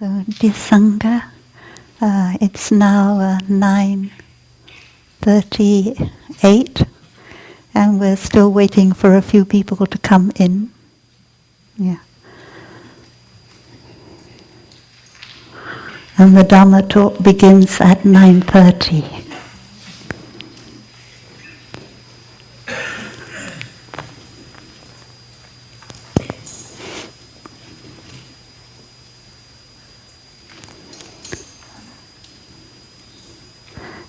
So, dear Sangha, it's now 9:38, and we're still waiting for a few people to come in. Yeah. And the Dhamma talk begins at 9:30.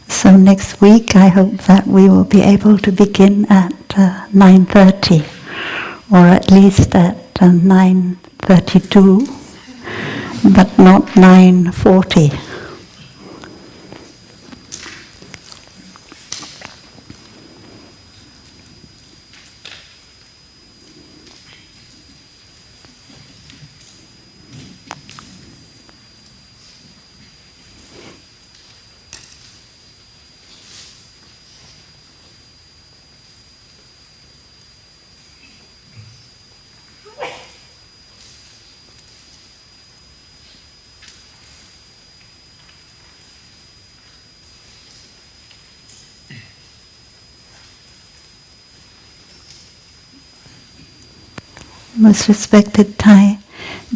So next week I hope that we will be able to begin at 9:30, or at least at 9:32, but not 9:40. Most respected Thai,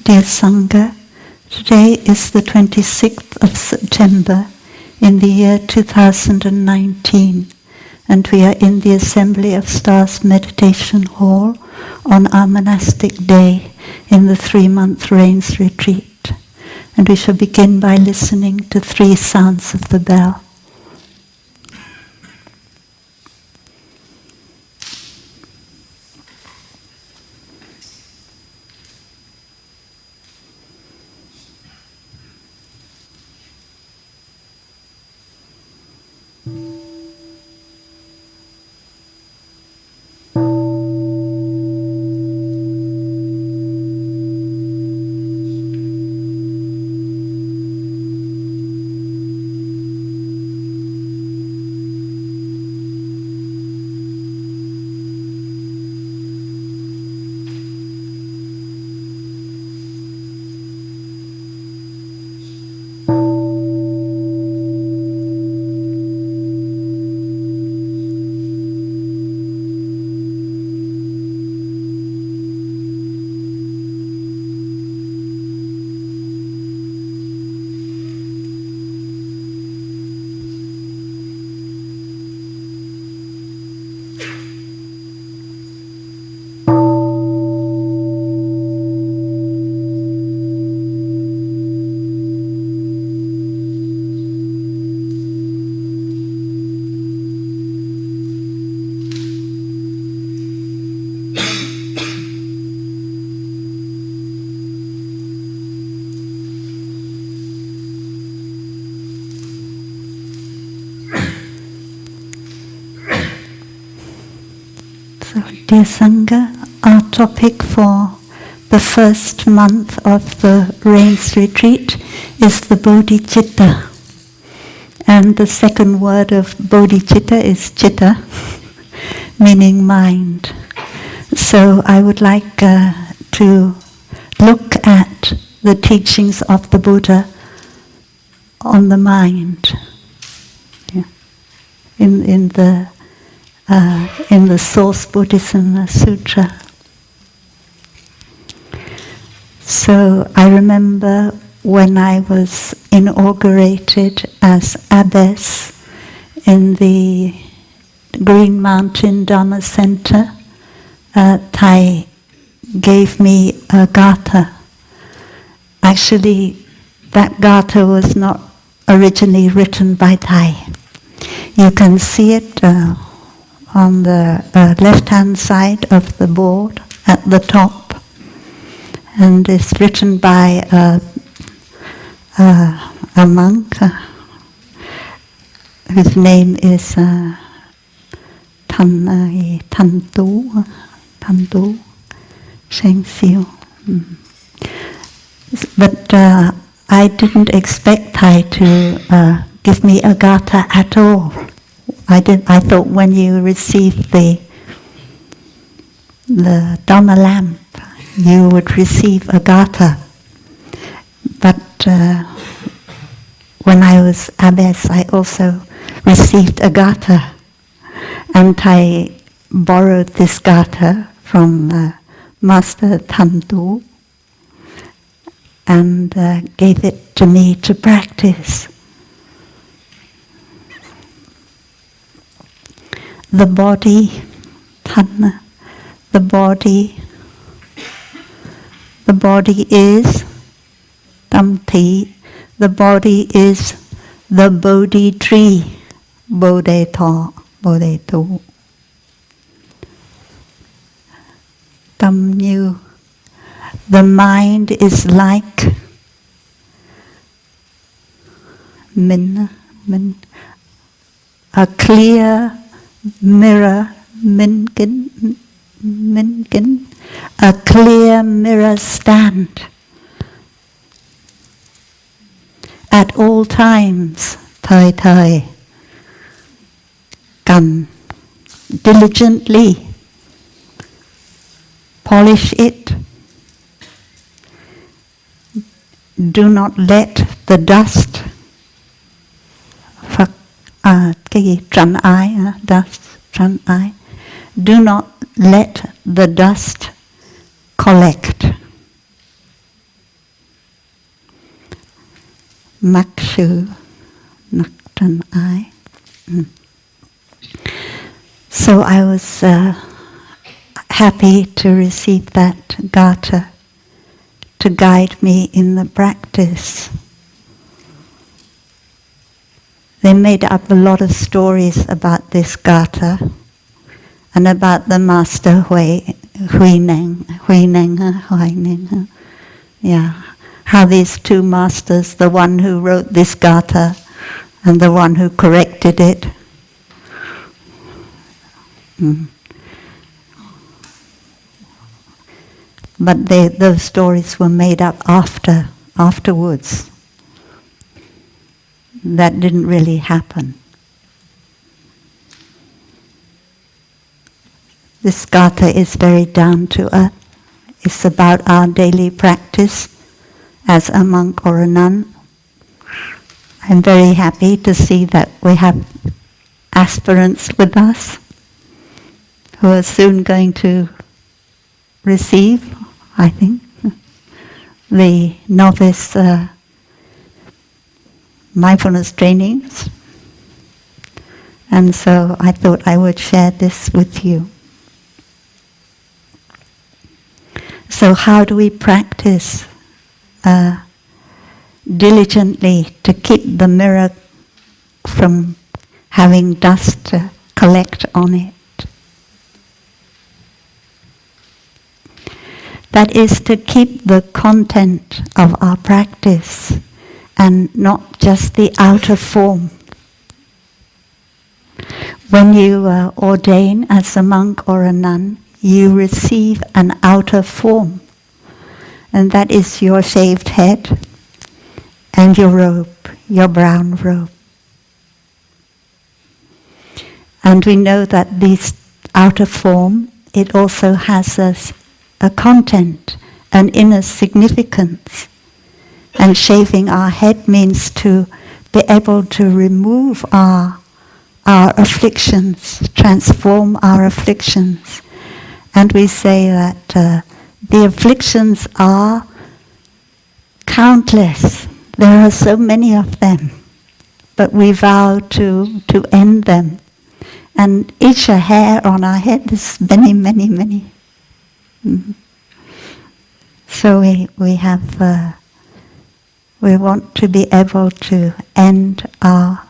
dear Sangha, today is the 26th of September in the year 2019, and we are in the Assembly of Stars Meditation Hall on our monastic day in the 3-month rains retreat. And we shall begin by listening to 3 sounds of the bell. Dear Sangha, our topic for the first month of the Rains Retreat is the Bodhicitta. And the second word of Bodhicitta is Citta, meaning mind. So I would like to look at the teachings of the Buddha on the mind. Yeah. In the Source Buddhism Sutra. So I remember when I was inaugurated as abbess in the Green Mountain Dhamma Center, Thai gave me a gatha. Actually, that gatha was not originally written by Thai. You can see it on the left-hand side of the board at the top, and it's written by a monk whose name is Tantu Sheng Siu. But I didn't expect Thai to give me a gatha at all. I thought when you receive the Dhamma lamp, you would receive a gatha. But when I was abbess, I also received a gatha, and I borrowed this gatha from Master Tantu and gave it to me to practice. The body, Tanna, the body is Tamthi, the body is the Bodhi tree, Bodhe Tho, Bodhe Tu. Tam Nhu, the mind is like Min, a clear mirror, Minkin, a clear mirror stand. At all times, Thai, Kan, diligently polish it. Do not let the dust, do not let the dust collect. Makshu Naktan I. So I was happy to receive that gatha to guide me in the practice. They made up a lot of stories about this gatha and about the master Huineng, yeah. How these two masters, the one who wrote this gatha and the one who corrected it. But those stories were made up afterwards. That didn't really happen. This gatha is very down to earth. It's about our daily practice as a monk or a nun. I'm very happy to see that we have aspirants with us who are soon going to receive, I think, the novice mindfulness trainings. And so I thought I would share this with you. So how do we practice diligently to keep the mirror from having dust collect on it? That is to keep the content of our practice and not just the outer form. When you ordain as a monk or a nun, you receive an outer form, and that is your shaved head and your robe, your brown robe. And we know that this outer form, it also has a content, an inner significance. And shaving our head means to be able to remove our afflictions, transform our afflictions. And we say that the afflictions are countless. There are so many of them, but we vow to end them. And each a hair on our head is many, many, many. Mm-hmm. So we want to be able to end our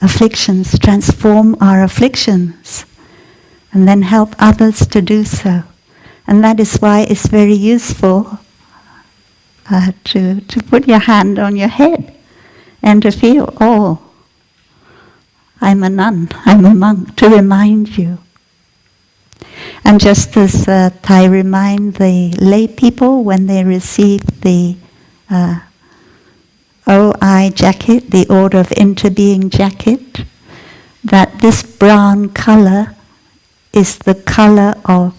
afflictions, transform our afflictions, and then help others to do so. And that is why it's very useful to put your hand on your head and to feel, oh, I'm a nun, I'm a monk, to remind you. And just as Thai remind the lay people when they receive the OI jacket, the Order of Interbeing jacket, that this brown color is the color of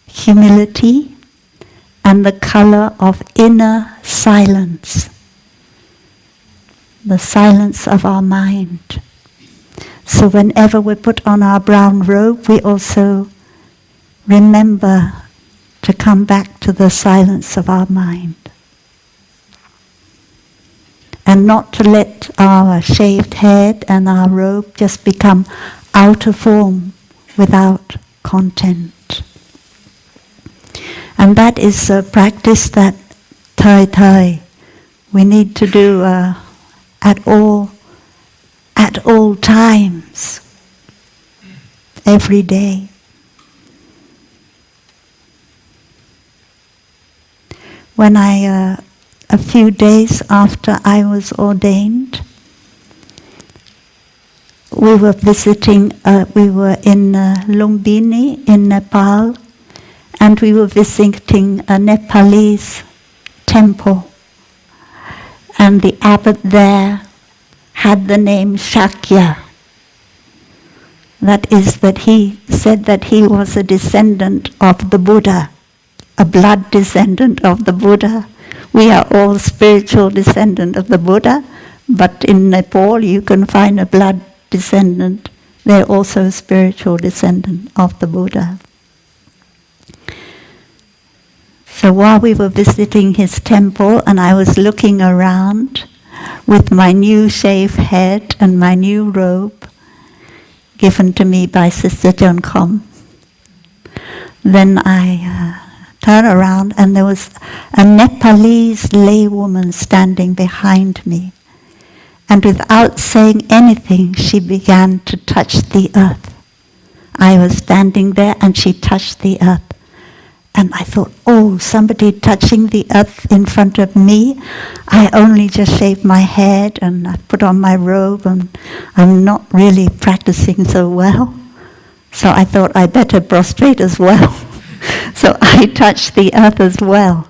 humility and the color of inner silence, the silence of our mind. So whenever we put on our brown robe, we also remember to come back to the silence of our mind. And not to let our shaved head and our robe just become outer form without content. And that is a practice that we need to do at all times, every day. When a few days after I was ordained, we were visiting, we were in Lumbini in Nepal, and we were visiting a Nepalese temple. And the abbot there had the name Shakya. That is, that he said that he was a descendant of the Buddha, a blood descendant of the Buddha. We are all spiritual descendant of the Buddha, but in Nepal you can find a blood descendant. They're also spiritual descendant of the Buddha. So while we were visiting his temple and I was looking around with my new shaved head and my new robe given to me by Sister John Com, then I turned around and there was a Nepalese laywoman standing behind me. And without saying anything, she began to touch the earth. I was standing there and she touched the earth. And I thought, oh, somebody touching the earth in front of me. I only just shaved my head and I put on my robe and I'm not really practicing so well. So I thought I better prostrate as well. So I touched the earth as well.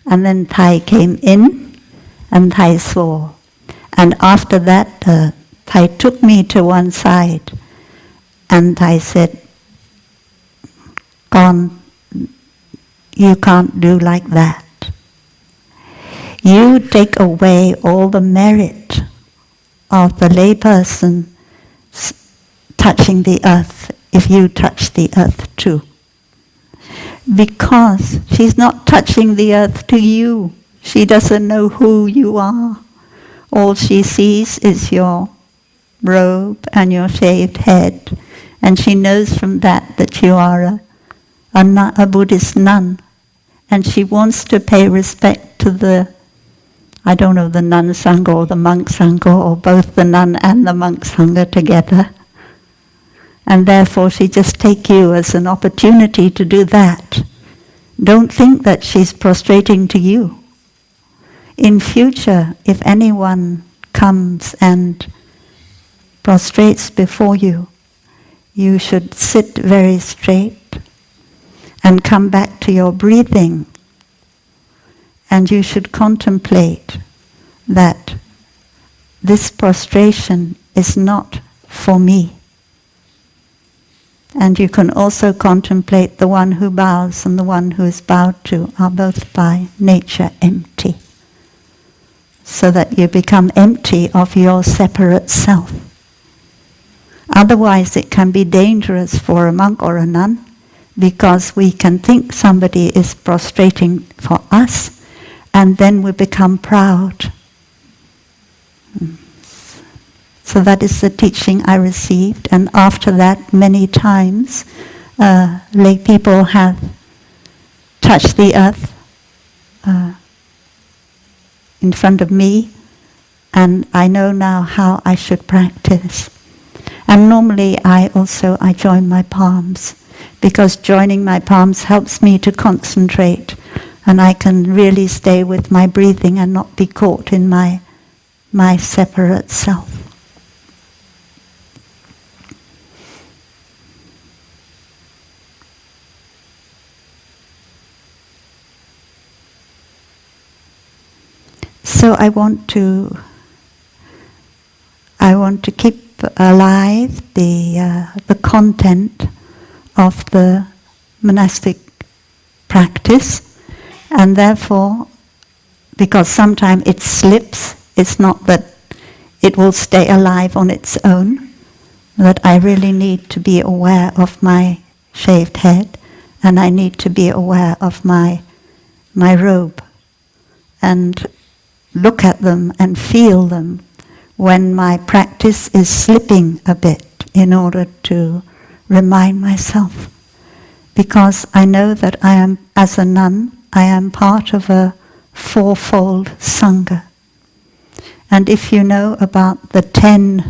And then Thai came in and Thai saw. And after that, Thai took me to one side and Thai said, "Con, you can't do like that. You take away all the merit of the layperson touching the earth if you touch the earth too. Because she's not touching the earth to you. She doesn't know who you are. All she sees is your robe and your shaved head. And she knows from that you are a Buddhist nun. And she wants to pay respect to the, I don't know, the nun sangha or the monk sangha, or both the nun and the monk sangha together. And therefore she just takes you as an opportunity to do that. Don't think that she's prostrating to you. In future, if anyone comes and prostrates before you, you should sit very straight and come back to your breathing. And you should contemplate that this prostration is not for me. And you can also contemplate the one who bows and the one who is bowed to are both by nature empty. So that you become empty of your separate self. Otherwise it can be dangerous for a monk or a nun, because we can think somebody is prostrating for us, and then we become proud. So that is the teaching I received, and after that many times lay people have touched the earth in front of me, and I know now how I should practice. And normally I join my palms, because joining my palms helps me to concentrate, and I can really stay with my breathing and not be caught in my separate self. So I want to keep alive the content of the monastic practice, And therefore, because sometimes it slips, it's not that it will stay alive on its own, that I really need to be aware of my shaved head, and I need to be aware of my robe, and look at them and feel them when my practice is slipping a bit, in order to remind myself. Because I know that I am, as a nun, I am part of a fourfold Sangha. And if you know about the 10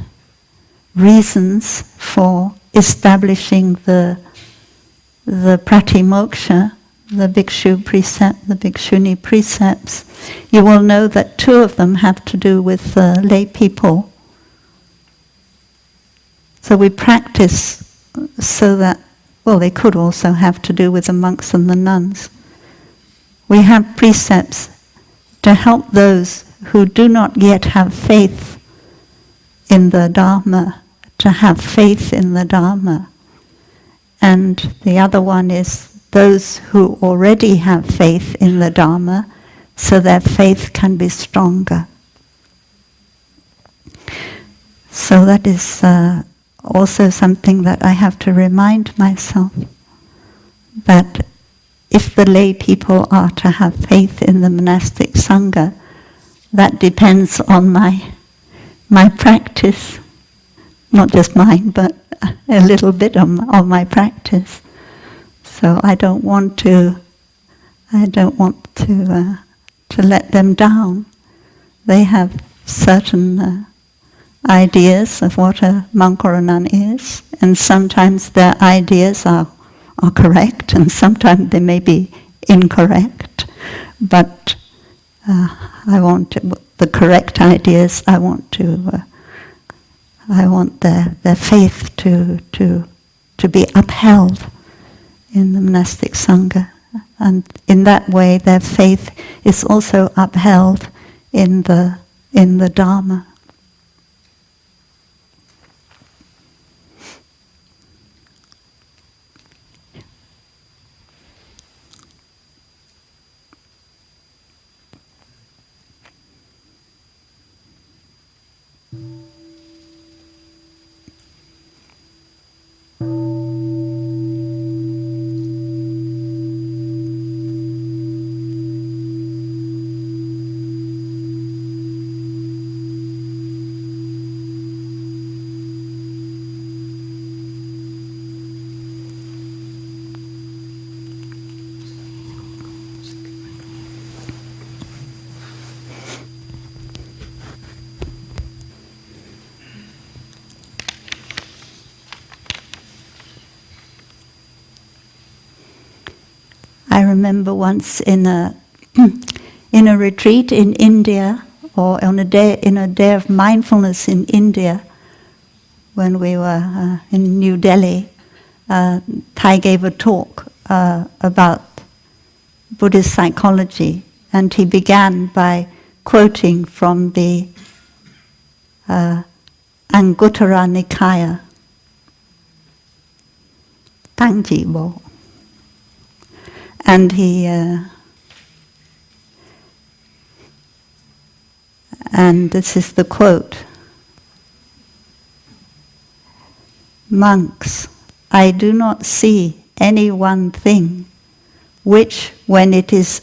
reasons for establishing the pratimoksha, the bhikshu precept, the bhikshuni precepts, you will know that 2 of them have to do with lay people. So we practice so that, well, they could also have to do with the monks and the nuns. We have precepts to help those who do not yet have faith in the Dharma, to have faith in the Dharma. And the other one is those who already have faith in the Dharma, so their faith can be stronger. So that is also something that I have to remind myself, that if the lay people are to have faith in the monastic Sangha, that depends on my practice, not just mine, but a little bit of my practice. So I don't want to let them down. They have certain ideas of what a monk or a nun is, and sometimes their ideas are correct, and sometimes they may be incorrect. But I want the correct ideas. I want their faith to be upheld in the monastic Sangha, and in that way their faith is also upheld in the Dharma. I remember once in a retreat in India, or in a day of mindfulness in India, when we were in New Delhi, Thai gave a talk about Buddhist psychology, and he began by quoting from the Anguttara Nikaya, Tangji Bo. And and this is the quote: "Monks, I do not see any one thing which, when it is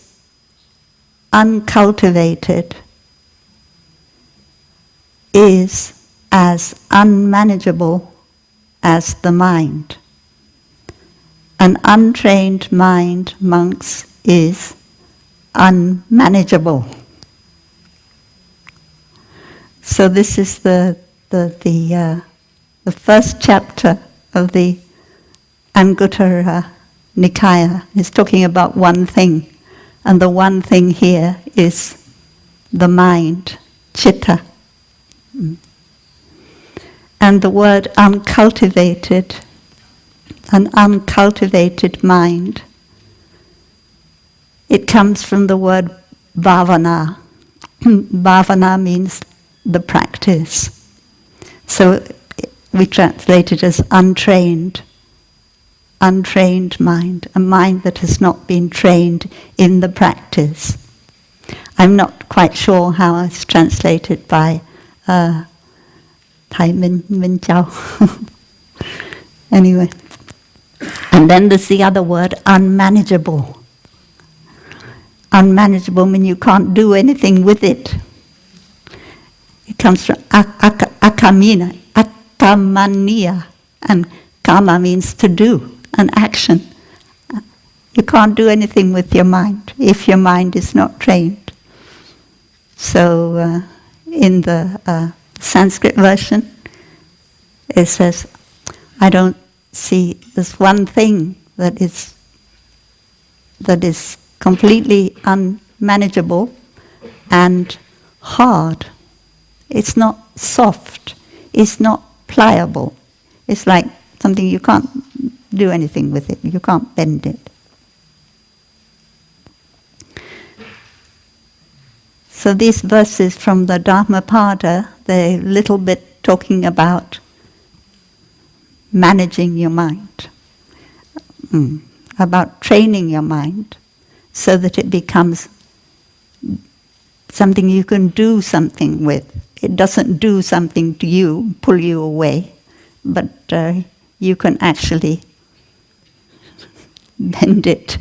uncultivated, is as unmanageable as the mind. An untrained mind, monks, is unmanageable." So this is the first chapter of the Anguttara Nikaya. It's talking about one thing, and the one thing here is the mind, Citta. And the word uncultivated, an uncultivated mind, it comes from the word bhavana. Bhavana means the practice. So we translate it as untrained. untrained mind, a mind that has not been trained in the practice. I'm not quite sure how it's translated by Thai Min Chao. Anyway. And then there's the other word, unmanageable. Unmanageable means you can't do anything with it. It comes from akamina, akamania, and kama means to do, an action. You can't do anything with your mind if your mind is not trained. So in the Sanskrit version, it says, I don't see this one thing that is completely unmanageable and hard. It's not soft. It's not pliable. It's like something you can't do anything with it. You can't bend it. So these verses from the Dhammapada, they're a little bit talking about managing your mind, about training your mind so that it becomes something you can do something with. It doesn't do something to you, pull you away, but you can actually bend it,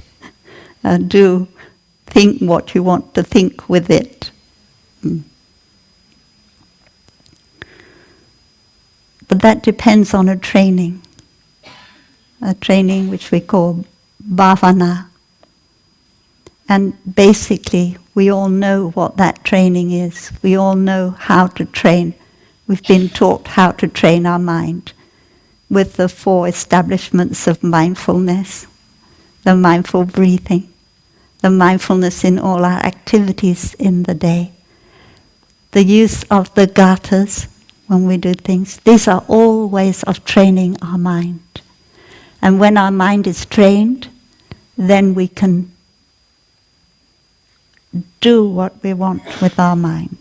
think what you want to think with it. But that depends on a training which we call bhavana. And basically, we all know what that training is. We all know how to train. We've been taught how to train our mind with the 4 establishments of mindfulness, the mindful breathing, the mindfulness in all our activities in the day, the use of the gathas when we do things. These are all ways of training our mind. And when our mind is trained, then we can do what we want with our mind.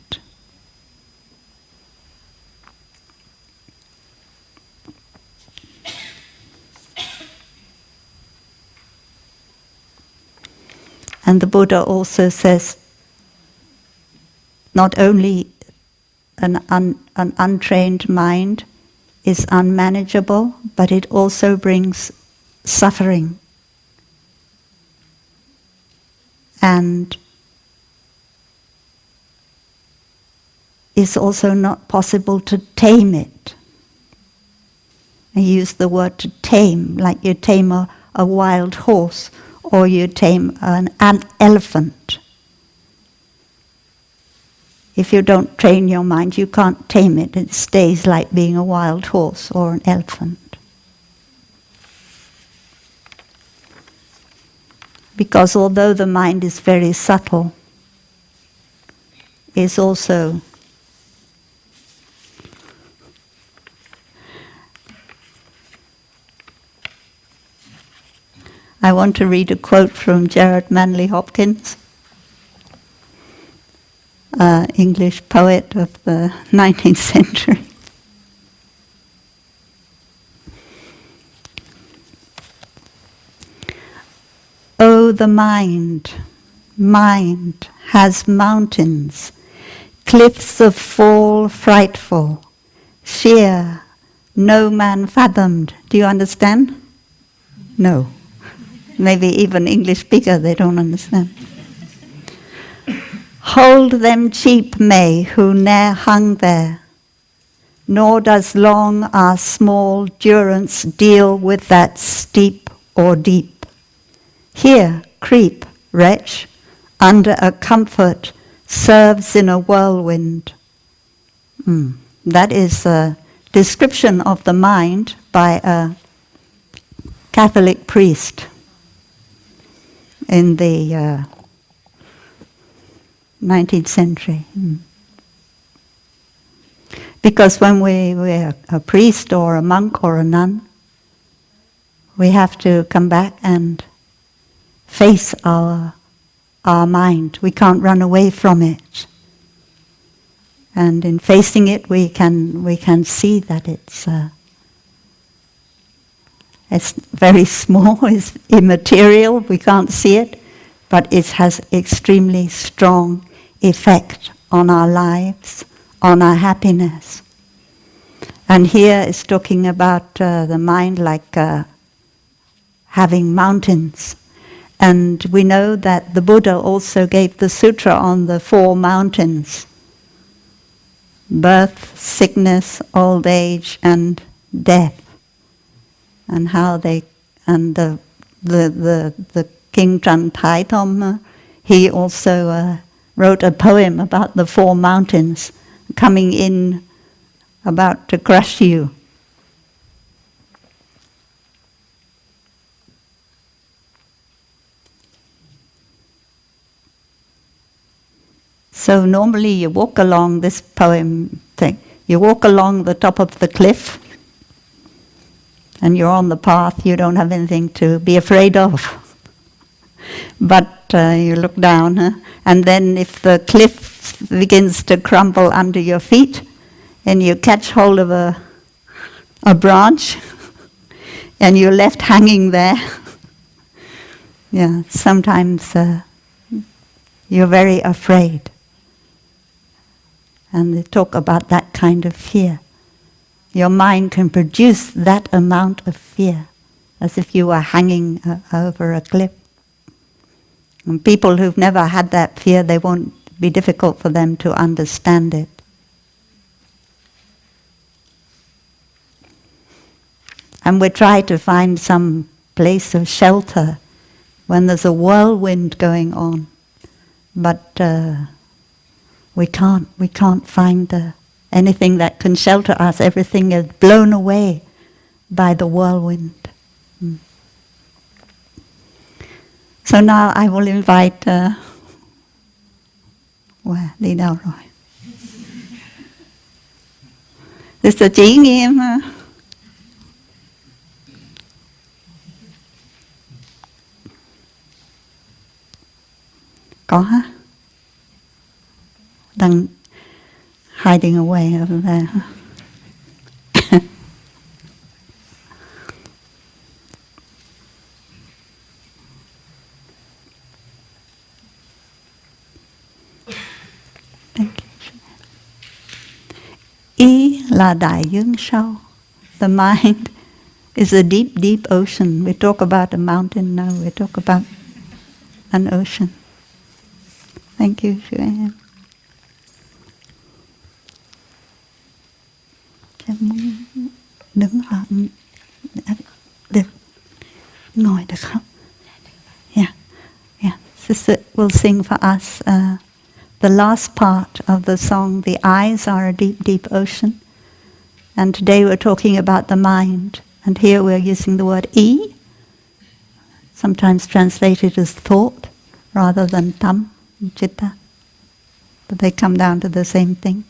And the Buddha also says, not only an untrained mind is unmanageable, but it also brings suffering. And it's also not possible to tame it. I use the word to tame, like you tame a wild horse or you tame an elephant. If you don't train your mind, you can't tame it. It stays like being a wild horse or an elephant. Because although the mind is very subtle, it's also I want to read a quote from Gerard Manley Hopkins, English poet of the 19th century. Oh, the mind has mountains, cliffs of fall frightful, sheer, no man fathomed. Do you understand? No. Maybe even English speaker, they don't understand. Hold them cheap may who ne'er hung there, nor does long our small durance deal with that steep or deep. Here, creep, wretch, under a comfort serves in a whirlwind. That is a description of the mind by a Catholic priest in the 19th century. Because when we're a priest or a monk or a nun, we have to come back and face our mind. We can't run away from it. And in facing it, we can see that It's very small, it's immaterial, we can't see it, but it has extremely strong effect on our lives, on our happiness. And here it's talking about the mind like having mountains. And we know that the Buddha also gave the sutra on the 4 mountains: birth, sickness, old age, and death. And how they, and the King Chantai Thom, he also wrote a poem about the 4 mountains coming in, about to crush you. So normally you walk along this poem thing, you walk along the top of the cliff, and you're on the path, you don't have anything to be afraid of. But you look down, and then if the cliff begins to crumble under your feet, and you catch hold of a branch, and you're left hanging there, yeah, sometimes you're very afraid. And they talk about that kind of fear. Your mind can produce that amount of fear, as if you were hanging over a cliff. And people who've never had that fear, they won't be difficult for them to understand it. And we try to find some place of shelter when there's a whirlwind going on, but we can't find anything that can shelter us. Everything is blown away by the whirlwind. So now I will invite, đi đâu rồi? Sister Chỉ Nghiêm. Có hả? Đang hiding away over there. Thank you. Ý là đại dương sâu. The mind is a deep, deep ocean. We talk about a mountain now. We talk about an ocean. Thank you, Joanne. Muốn đứng hoặc được ngồi được không? Yeah, yeah. Sister will sing for us the last part of the song. The eyes are a deep, deep ocean, and today we're talking about the mind. And here we're using the word ý, sometimes translated as thought, rather than tam, citta, but they come down to the same thing.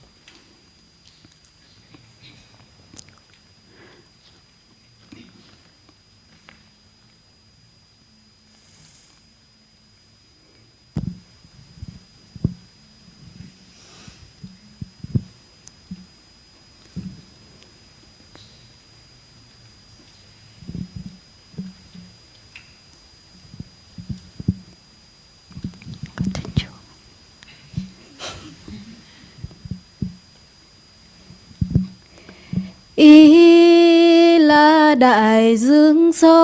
Ý là đại dương sâu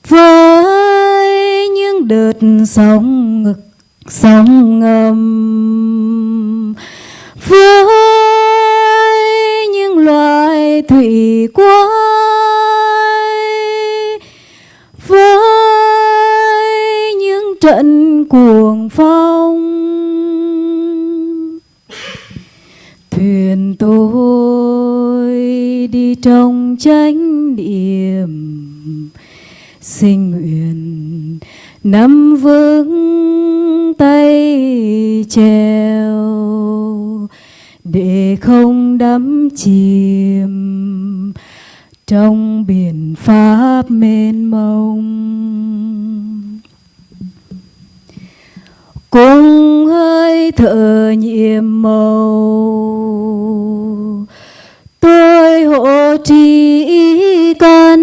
với những đợt sóng ngực sóng ngầm, với những loài thủy quái, với những trận cuồng phong. Thuyền tôi đi trong chánh niệm, xin nguyện nắm vững tay chèo để không đắm chìm trong biển pháp mênh mông. Cùng hơi thở nhiệm màu tôi hộ trì cần,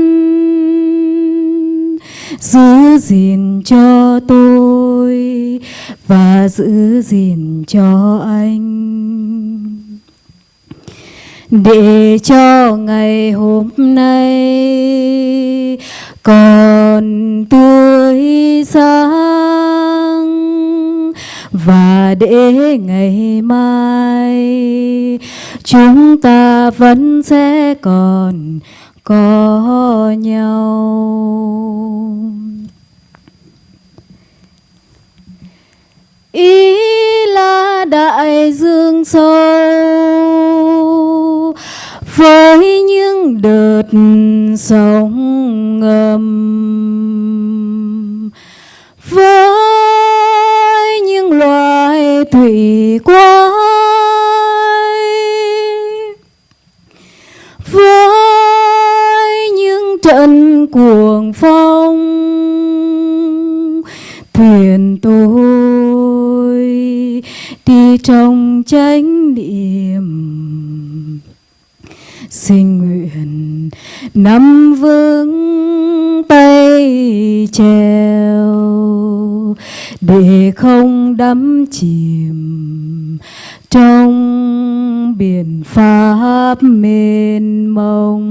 giữ gìn cho tôi và giữ gìn cho anh, để cho ngày hôm nay còn tươi sáng, và để ngày mai chúng ta vẫn sẽ còn có nhau. Ý là đại dương sâu với những đợt sóng ngầm, với những loài thủy quái, với những trận cuồng phong, thuyền tôi đi trong chánh niệm, xin nguyện nắm vững tay chèo để không đắm chìm trong biển pháp mênh mông.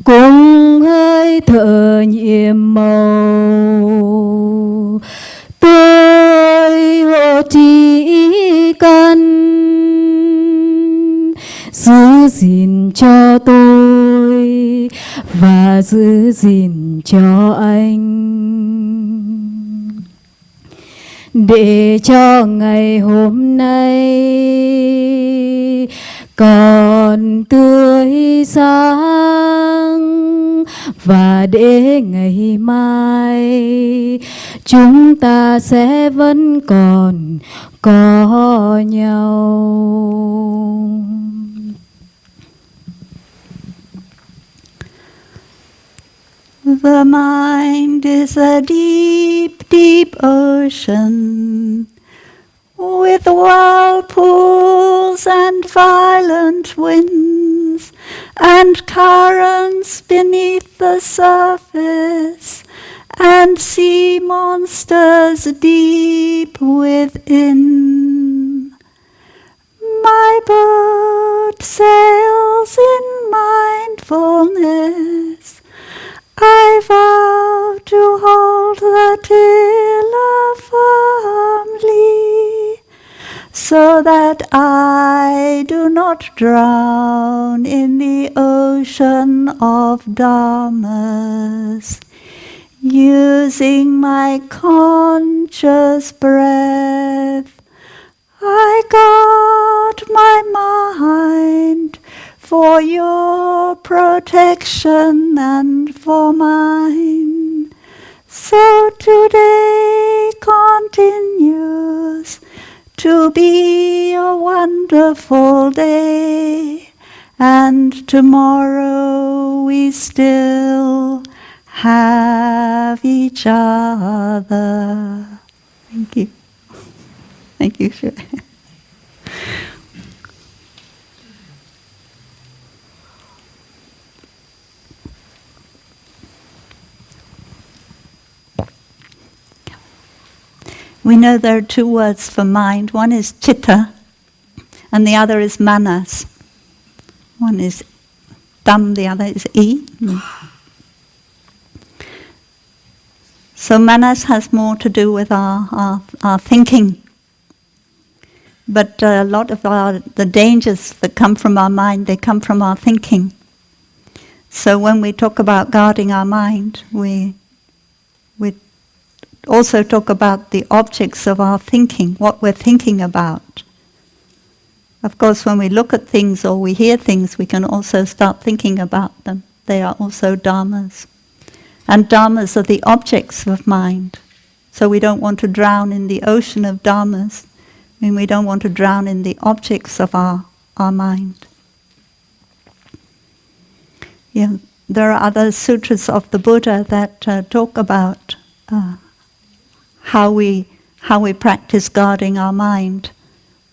Cùng hơi thở nhiệm màu tôi hộ trì căn, giữ gìn cho tôi và giữ gìn cho anh, để cho ngày hôm nay còn tươi sáng, và để ngày mai chúng ta sẽ vẫn còn có nhau. The mind is a deep, deep ocean, with whirlpools and violent winds, and currents beneath the surface, and sea monsters deep within. My boat sails in mindfulness. I vow to hold the tiller firmly, so that I do not drown in the ocean of dharmas. Using my conscious breath, I guard my mind for your protection and for mine. So today continues to be a wonderful day, and tomorrow we still have each other. Thank you. Thank you, Sri. We know there are two words for mind. One is Citta, and the other is Manas. One is Tam, the other is E. So Manas has more to do with our thinking. But a lot of the dangers that come from our mind, they come from our thinking. So when we talk about guarding our mind, we also talk about the objects of our thinking, what we're thinking about. Of course, when we look at things or we hear things, we can also start thinking about them. They are also dharmas. And dharmas are the objects of mind. So we don't want to drown in the ocean of dharmas. I mean, we don't want to drown in the objects of our mind. Yeah, there are other sutras of the Buddha that talk about how we practice guarding our mind,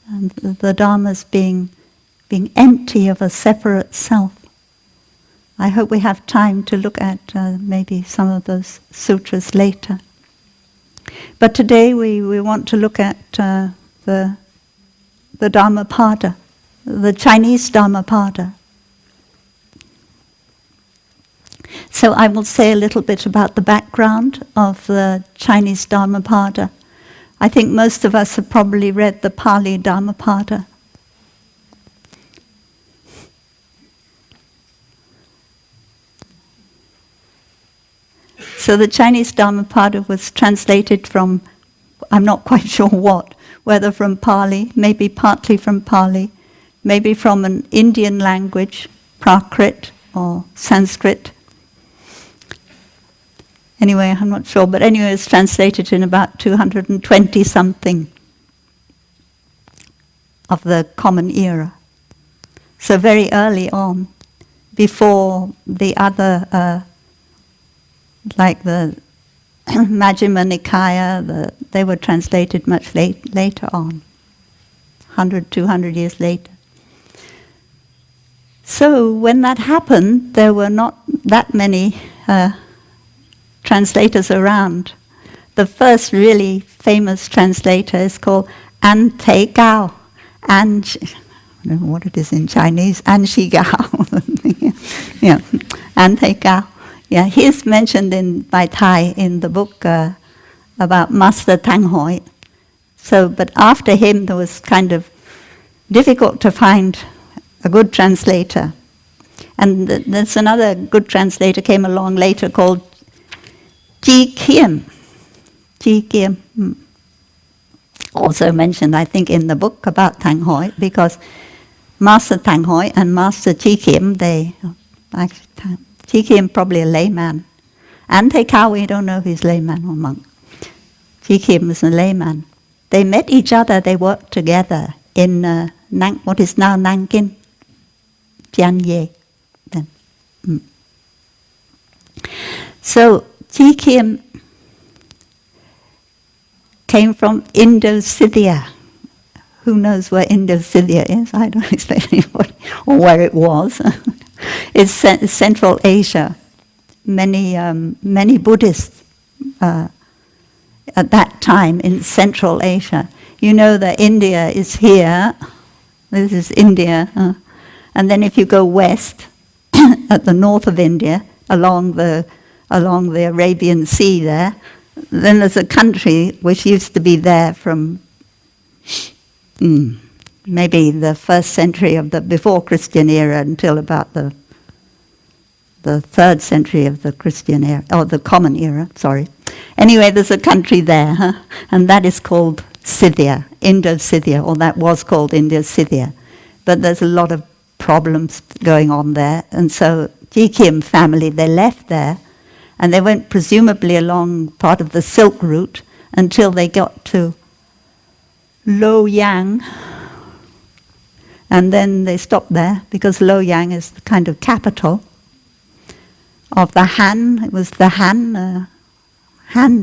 and the dharmas being being empty of a separate self. I hope we have time to look at maybe some of those sutras later. But today we want to look at the Dhammapada, the Chinese Dhammapada. So I will say a little bit about the background of the Chinese Dhammapada. I think most of us have probably read the Pali Dhammapada. So the Chinese Dhammapada was translated from, I'm not quite sure what, whether from Pali, maybe partly from Pali, maybe from an Indian language, Prakrit or Sanskrit. Anyway, I'm not sure, but anyway, it's translated in about 220 something of the Common Era. So very early on, before the other, like the Majjhima Nikaya, they were translated much later on, 100, 200 years later. So when that happened, there were not that many translators around. The first really famous translator is called An Te Gao. I don't know what it is in Chinese, An Shi Gao. Yeah, An Te Gao. Yeah, he's mentioned by Thai in the book about Master Tang Hoi. So, but after him, there was kind of difficult to find a good translator. And there's another good translator came along later called Ji Kiem. Ji Kiem. Also mentioned, I think, in the book about Tang Hoi, because Master Tang Hoi and Master Ji Kiem, Ji Kiem probably a layman. And Te Kao, we don't know if he's layman or monk. Ji Kiem is a layman. They met each other, they worked together in what is now Nankin, Jianye. Then. So Ji Kiem came from Indo-Scythia. Who knows where Indo-Scythia is? I don't expect anybody, or where it was. It's Central Asia. Many Buddhists at that time in Central Asia. You know that India is here. This is India. And then if you go west, at the north of India, along the Arabian Sea there, then there's a country which used to be there from maybe the first century of the before Christian era until about the 3rd century of the Christian era, or the Common Era, sorry. Anyway, there's a country there, and that is called Scythia, Indo-Scythia, or that was called Indo-Scythia. But there's a lot of problems going on there, and so Ji Kiem family, they left there, and they went presumably along part of the Silk Route until they got to Luoyang, and then they stopped there because Luoyang is the kind of capital of the Han. It was the Han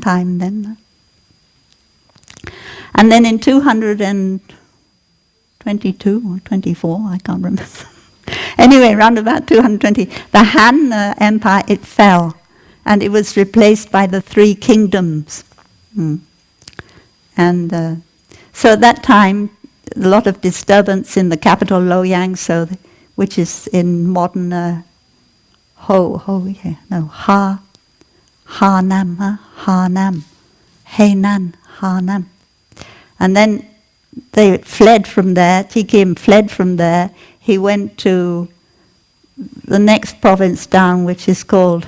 time then. And then in 222 or 24, I can't remember. Anyway, around about 220, the Han Empire, it fell. And it was replaced by the 3 kingdoms. And so at that time, a lot of disturbance in the capital, Luoyang, which is in modern Hainan, Hainan. And then they fled from there, Ji Kiem fled from there. He went to the next province down, which is called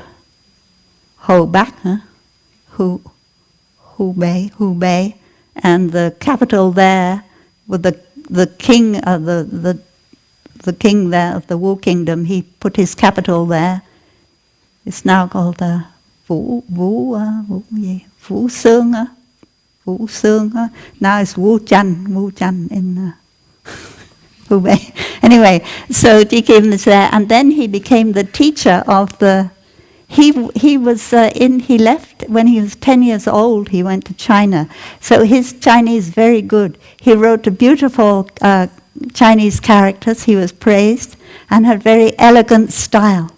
Hubei, and the capital there, with the king, the king there of the Wu Kingdom, he put his capital there. It's now called Wu Sương. Now it's Wu Chan in Hubei. Anyway, so Ji Kiem is there, and then he became the teacher of the. He left when he was 10 years old. He went to China, so his Chinese is very good. He wrote a beautiful Chinese characters. He was praised and had very elegant style.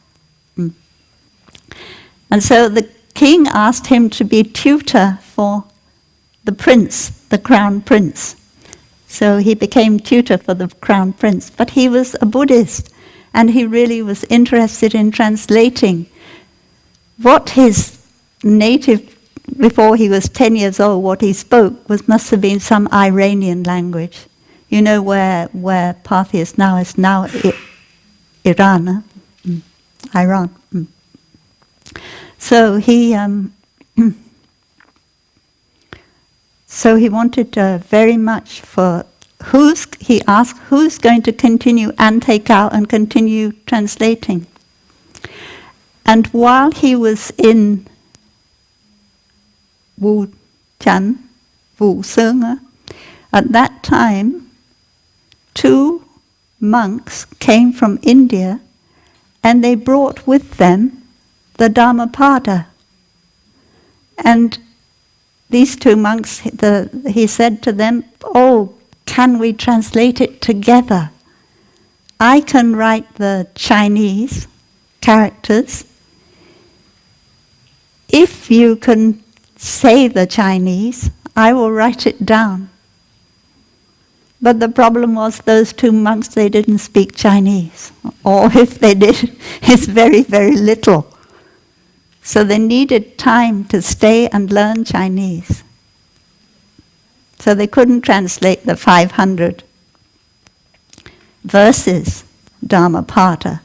And so the king asked him to be tutor for the prince, the crown prince. So he became tutor for the crown prince. But he was a Buddhist, and he really was interested in translating what his native, before he was 10 years old, what he spoke must have been some Iranian language. You know where Parthia is now Iran, Iran. So he wanted very much he asked who's going to continue and take out and continue translating. And while he was in Wu Seng, at that time, 2 monks came from India, and they brought with them the Dhammapada. And these 2 monks, he said to them, "Oh, can we translate it together? I can write the Chinese characters. If you can say the Chinese, I will write it down." But the problem was those 2 monks, they didn't speak Chinese. Or if they did, it's very, very little. So they needed time to stay and learn Chinese. So they couldn't translate the 500 verses Dhammapada.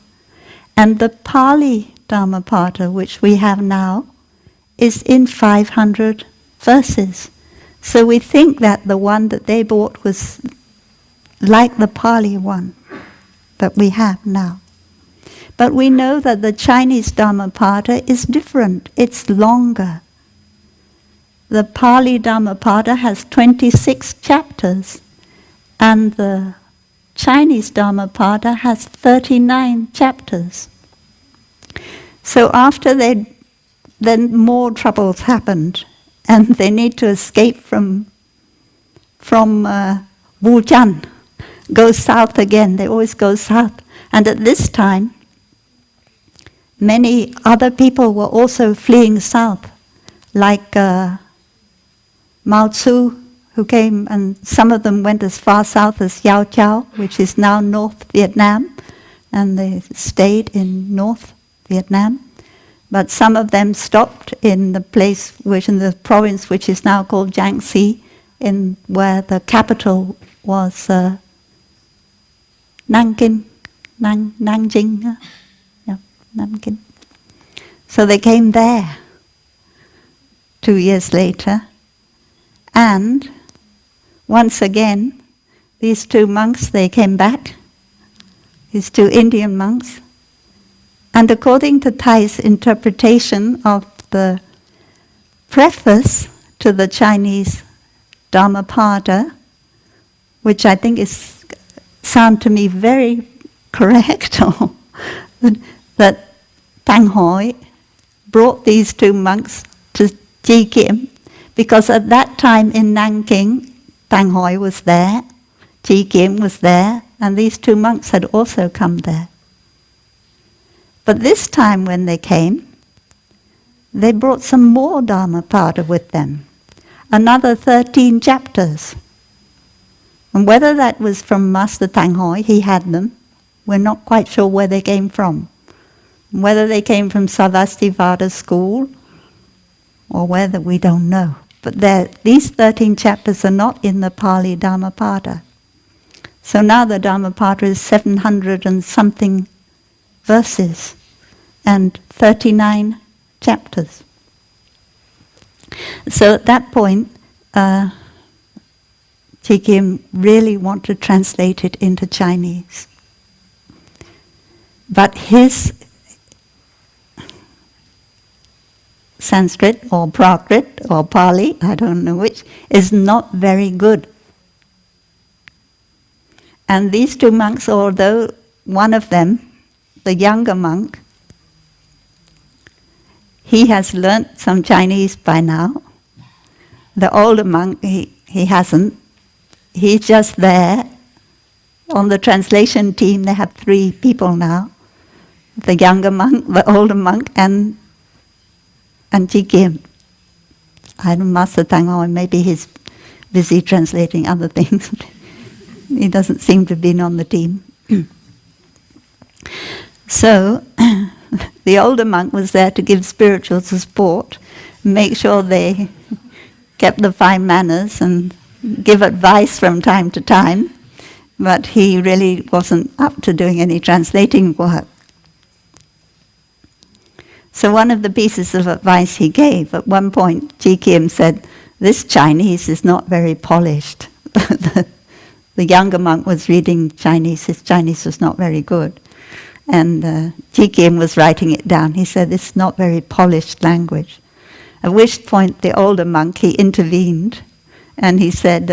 And the Pali Dhammapada, which we have now, is in 500 verses. So we think that the one that they bought was like the Pali one that we have now. But we know that the Chinese Dhammapada is different. It's longer. The Pali Dhammapada has 26 chapters, and the Chinese Dhammapada has 39 chapters. So after then more troubles happened, and they need to escape from Wujian, go south again. They always go south. And at this time, many other people were also fleeing south, like Mao Tzu, who came, and some of them went as far south as Yao Chao, which is now North Vietnam, and they stayed in North Vietnam. But some of them stopped in the place, in the province which is now called Jiangxi, where the capital was Nanjing. Nanjing. So they came there 2 years later, and once again, these 2 monks, they came back, these 2 Indian monks, and according to Thai's interpretation of the preface to the Chinese Dhammapada, which I think sound to me very correct, that Tang Hoi brought these 2 monks to Chi Kiem, because at that time in Nanking, Tang Hoi was there, Chi Kiem was there, and these 2 monks had also come there. But this time when they came, they brought some more Dhammapada with them, another 13 chapters. And whether that was from Master Tang Hoi, he had them, we're not quite sure where they came from. Whether they came from Sarvastivada school, or whether, we don't know. But these 13 chapters are not in the Pali Dhammapada. So now the Dhammapada is 700 and something verses and 39 chapters. So at that point, Chi Kim really wanted to translate it into Chinese. But his Sanskrit or Prakrit or Pali, I don't know which, is not very good. And these 2 monks, although one of them, the younger monk, he has learnt some Chinese by now. The older monk, he hasn't. He's just there On the translation team, they have 3 people now. The younger monk, the older monk, and Chi Kim. I don't Master Tang Hoi, maybe he's busy translating other things. He doesn't seem to have been on the team. So, the older monk was there to give spiritual support, make sure they kept the 5 manners and give advice from time to time, but he really wasn't up to doing any translating work. So one of the pieces of advice he gave, at one point, Chi Kim said, "This Chinese is not very polished." The younger monk was reading Chinese, his Chinese was not very good. And Chi Kim was writing it down. He said, "It's not very polished language." At which point the older monk, he intervened, and he said,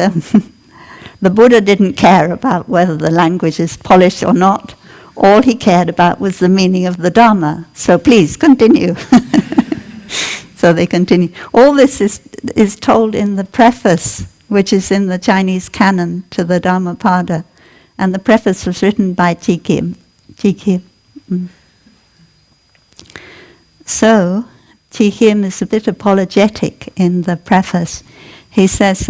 the Buddha didn't care about whether the language is polished or not. All he cared about was the meaning of the Dharma. So please, continue. So they continue. All this is told in the preface, which is in the Chinese canon to the Dhammapada. And the preface was written by Chi Kim. Chi Kim. So, Chi Kim is a bit apologetic in the preface. He says,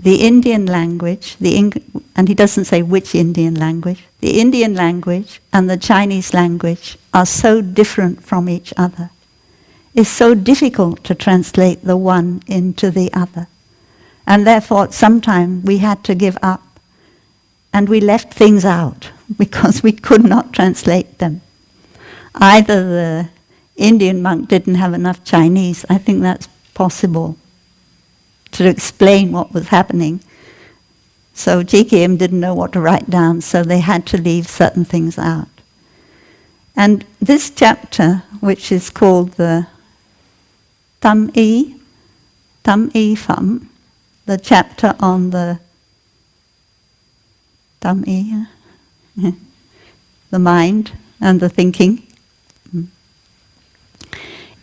the Indian language, and he doesn't say which Indian language, the Indian language and the Chinese language are so different from each other. It's so difficult to translate the one into the other. And therefore, at some time, we had to give up. And we left things out because we could not translate them. Either the Indian monk didn't have enough Chinese, I think that's possible, to explain what was happening. So Chi Kim didn't know what to write down, so they had to leave certain things out. And this chapter, which is called the Tam Y Pham, the chapter on the Tam Y, the mind and the thinking,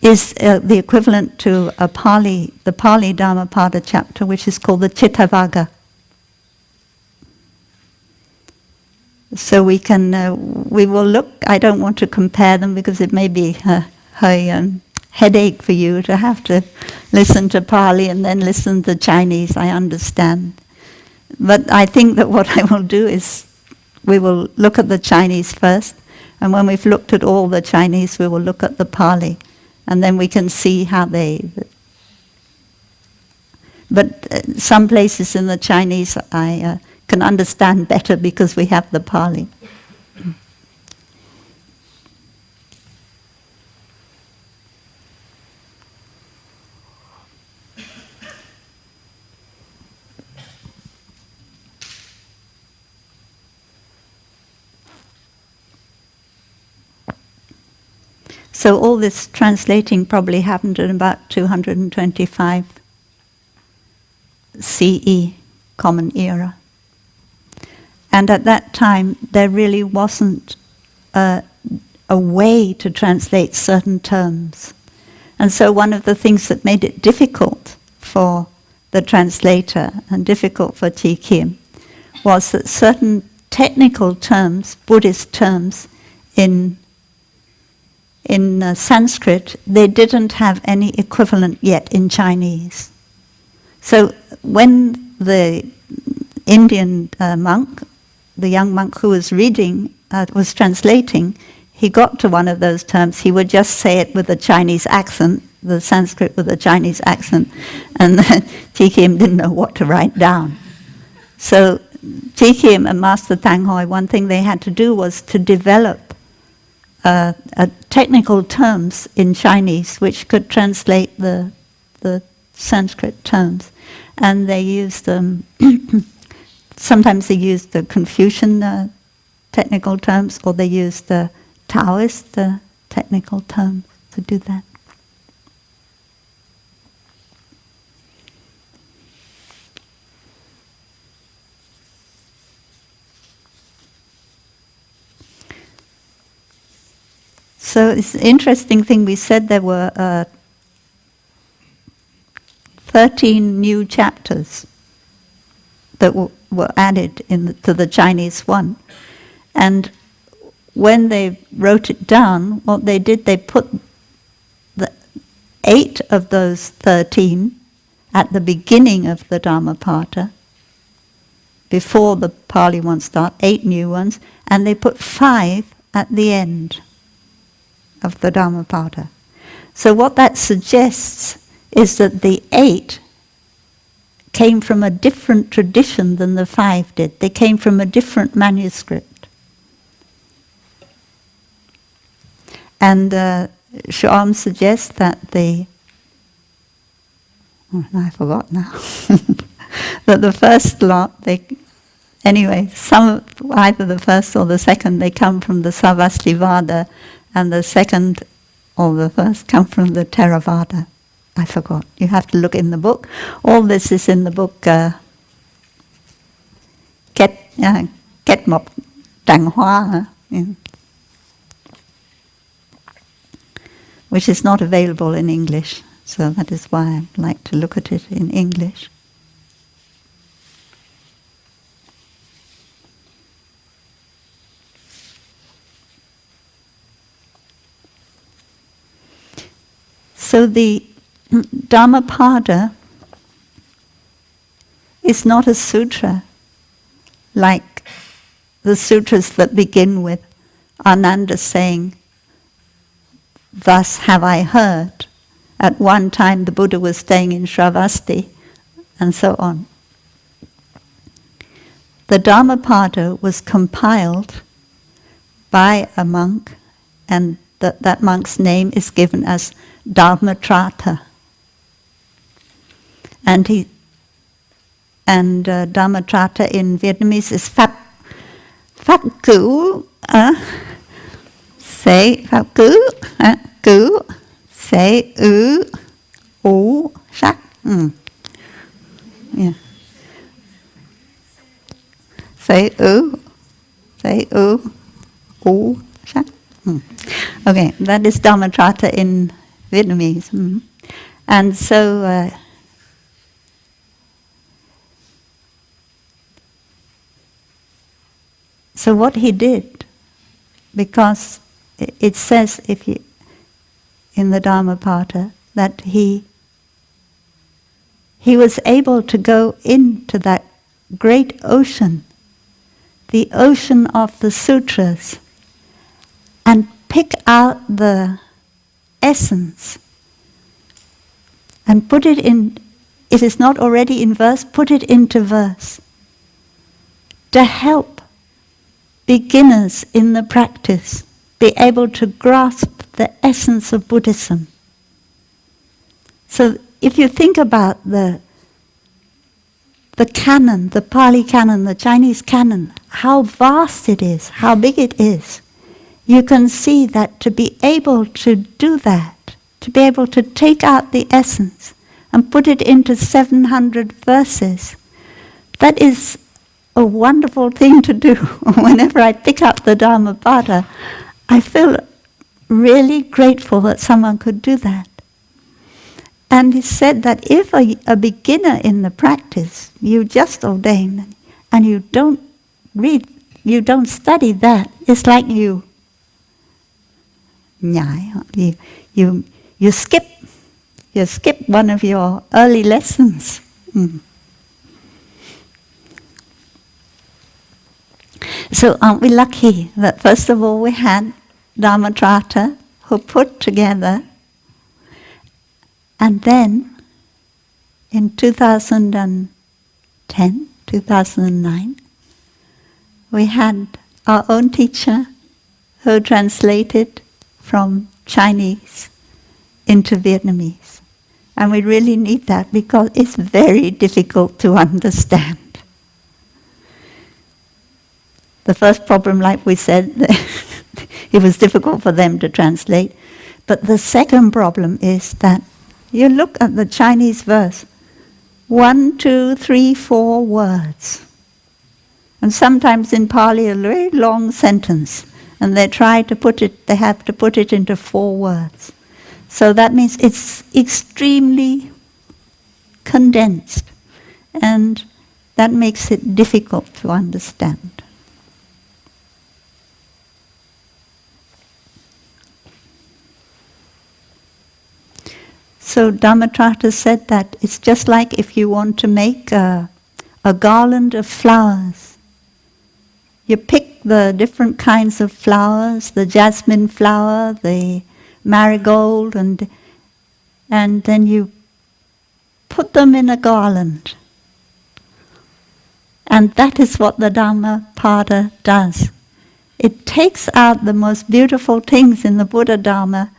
is the equivalent to the Pali Dhammapada chapter, which is called the Citta. So we will look, I don't want to compare them because it may be a headache for you to have to listen to Pali and then listen to Chinese, I understand. But I think that what I will do is we will look at the Chinese first, and when we've looked at all the Chinese, we will look at the Pali. And then we can see how but some places in the Chinese I can understand better because we have the Pali. So all this translating probably happened in about 225 CE, Common Era. And at that time, there really wasn't a way to translate certain terms. And so one of the things that made it difficult for the translator and difficult for Chi Kim was that certain technical terms, Buddhist terms, in Sanskrit, they didn't have any equivalent yet in Chinese. So when the Indian monk, the young monk who was reading, was translating, he got to one of those terms, he would just say it with a Chinese accent, the Sanskrit with a Chinese accent, and Chi Kim didn't know what to write down. So Chi Kim and Master Tang Hoi, one thing they had to do was to develop technical terms in Chinese which could translate the Sanskrit terms. And they used sometimes they used the Confucian technical terms, or they used the Taoist technical terms to do that. So it's an interesting thing, we said there were 13 new chapters. that were added to the Chinese one. And when they wrote it down, what they did, they put the 8 of those 13 at the beginning of the Dhammapada, before the Pali ones start, 8 new ones, and they put 5 at the end of the Dhammapada. So what that suggests is that the 8 came from a different tradition than the 5 did. They came from a different manuscript. And Shuam suggests that I forgot now. That the first lot, either the first or the second, they come from the Sarvastivada, and the second or the first come from the Theravada. I forgot. You have to look in the book. All this is in the book Kết Mộc Tràng Hoa, which is not available in English. So that is why I like to look at it in English. So the Dhammapada is not a sutra like the sutras that begin with Ananda saying, "Thus have I heard. At one time the Buddha was staying in Shravasti," and so on. The Dhammapada was compiled by a monk, and that monk's name is given as Dhammatrata. And Dhammatrata in Vietnamese is Pháp Cửu, say Pháp Cửu, Cửu, say Ú, Sắc. Yeah. Say Ú, Sắc. Okay, that is Dhammatrata in Vietnamese. And so so what he did, because it says in the Dhammapada that he was able to go into that great ocean, the ocean of the sutras, and pick out the essence and put it in, it is not already in verse, put it into verse to help beginners in the practice be able to grasp the essence of Buddhism. So if you think about the canon, the Pali canon, the Chinese canon, how vast it is, how big it is, you can see that to be able to do that, to be able to take out the essence and put it into 700 verses, that is a wonderful thing to do. Whenever I pick up the Dhammapada, I feel really grateful that someone could do that. And he said that if a beginner in the practice, you just ordain and you don't read, you don't study that, it's like you skip one of your early lessons. So aren't we lucky that first of all we had Dhammatrata who put together, and then in 2010, 2009, we had our own teacher who translated from Chinese into Vietnamese. And we really need that because it's very difficult to understand. The first problem, like we said, it was difficult for them to translate. But the second problem is that you look at the Chinese verse, 1, 2, 3, 4 words. And sometimes in Pali a very long sentence. And they have to put it into 4 words. So that means it's extremely condensed. And that makes it difficult to understand. So Dhammatratta said that it's just like if you want to make a garland of flowers. You pick the different kinds of flowers, the jasmine flower, the marigold, and then you put them in a garland. And that is what the Dhammapada does. It takes out the most beautiful things in the Buddha Dhamma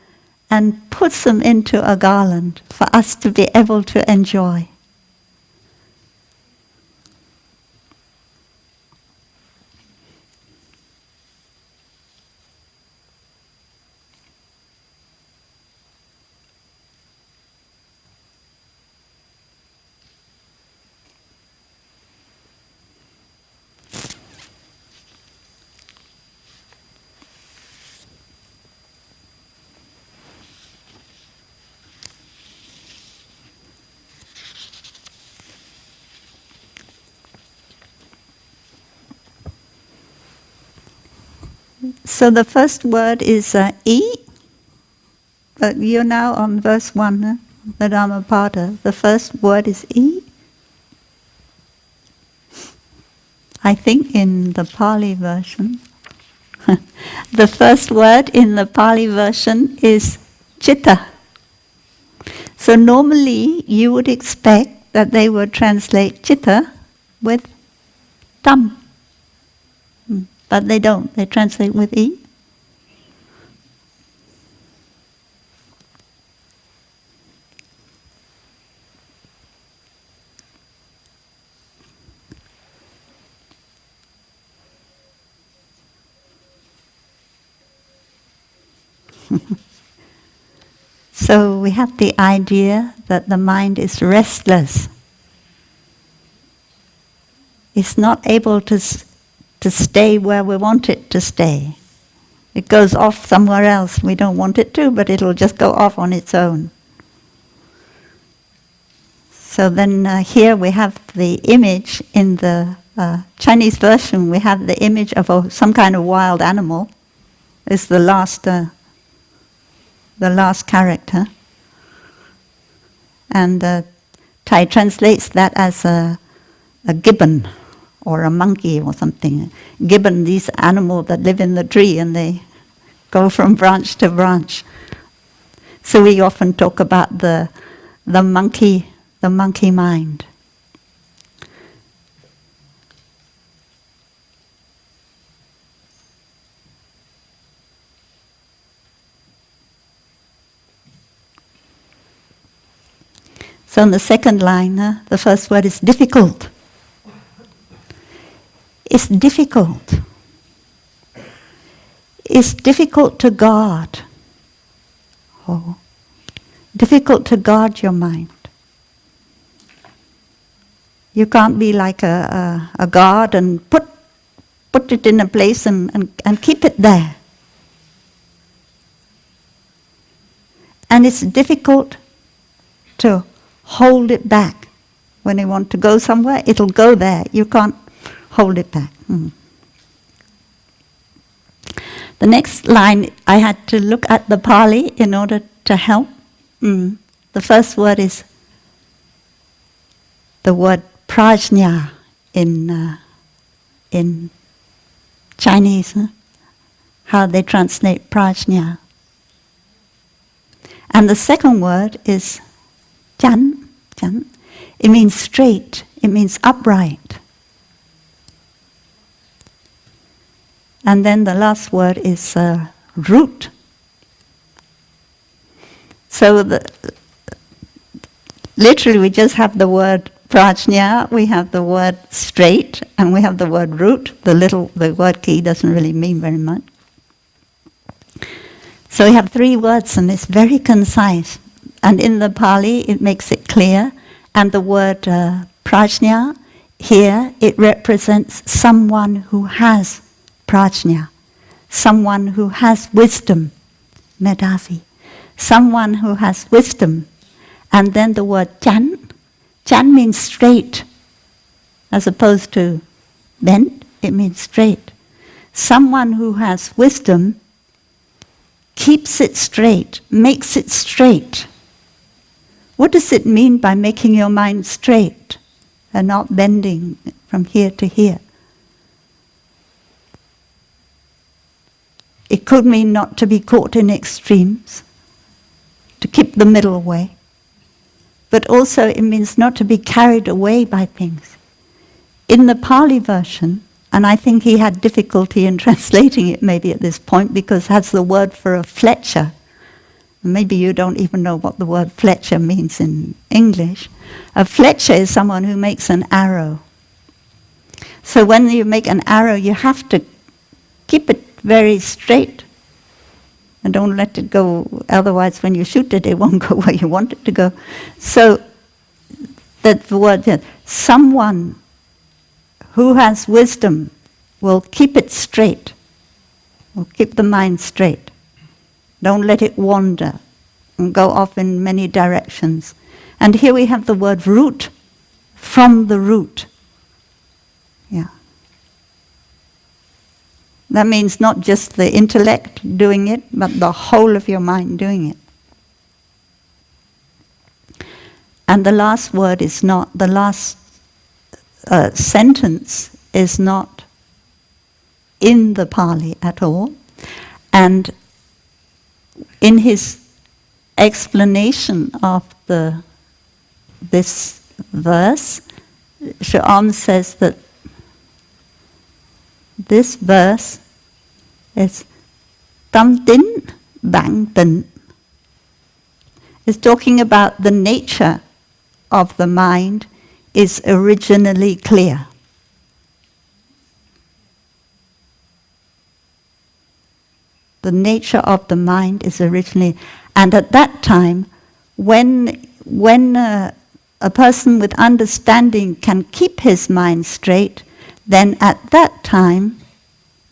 and puts them into a garland for us to be able to enjoy. So the first word is E. But you're now on verse 1, the Dhammapada. The first word is E. I think in the Pali version. The first word in the Pali version is Citta. So normally you would expect that they would translate Citta with Tam. But they don't. They translate with E. So we have the idea that the mind is restless. It's not able to stay where we want it to stay. It goes off somewhere else. We don't want it to, but it'll just go off on its own. So then here we have the image in the Chinese version. We have the image of some kind of wild animal. It's the last character. And Thai translates that as a gibbon or a monkey or something. Gibbon, these animals that live in the tree and they go from branch to branch. So we often talk about the monkey mind. So in the second line, the first word is difficult. It's difficult. It's difficult to guard. Oh, difficult to guard your mind. You can't be like a guard and put it in a place and keep it there. And it's difficult to hold it back. When you want to go somewhere, it'll go there. You can't hold it back. The next line, I had to look at the Pali in order to help. The first word is the word prajna in Chinese. How they translate prajna. And the second word is chan. It means straight. It means upright. And then the last word is root. So literally we just have the word prajna, we have the word straight, and we have the word root. The word ki doesn't really mean very much. So we have three words and it's very concise. And in the Pali it makes it clear. And the word prajna, here it represents someone who has prajna, someone who has wisdom, medavi, someone who has wisdom. And then the word chan means straight. as opposed to bent, it means straight. Someone who has wisdom keeps it straight, makes it straight. What does it mean by making your mind straight and not bending from here to here? It could mean not to be caught in extremes, to keep the middle way. But also it means not to be carried away by things. In the Pali version, and I think he had difficulty in translating it maybe at this point because it has the word for a fletcher. Maybe you don't even know what the word fletcher means in English. A fletcher is someone who makes an arrow. So when you make an arrow, you have to keep it very straight and don't let it go, otherwise when you shoot it, it won't go where you want it to go. So that's the word, someone who has wisdom will keep it straight, will keep the mind straight. Don't let it wander and go off in many directions. And here we have the word root, from the root. Yeah. That means not just the intellect doing it, but the whole of your mind doing it. And the last word is not, the last sentence is not in the Pali at all. And in his explanation of this verse, Shu'am says that this verse is Tam Tin Bang Tin. It's talking about the nature of the mind is originally clear. The nature of the mind is originally, and at that time, when a person with understanding can keep his mind straight, then at that time,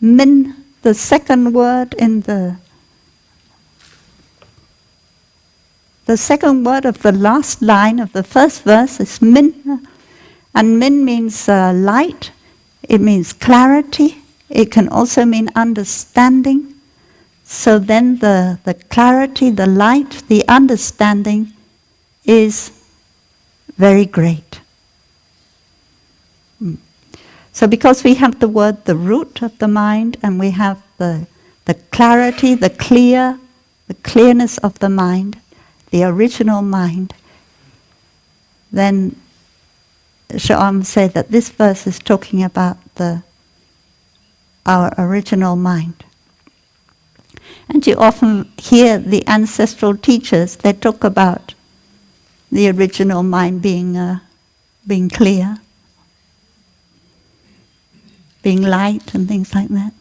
min, the second word in the second word of the last line of the first verse is min, and min means light, it means clarity, it can also mean understanding. So then the clarity, the light, the understanding is very great. So because we have the word, the root of the mind, and we have the clarity, the clearness of the mind, the original mind, then Shu'am said that this verse is talking about our original mind. And you often hear the ancestral teachers, they talk about the original mind being clear, being light and things like that.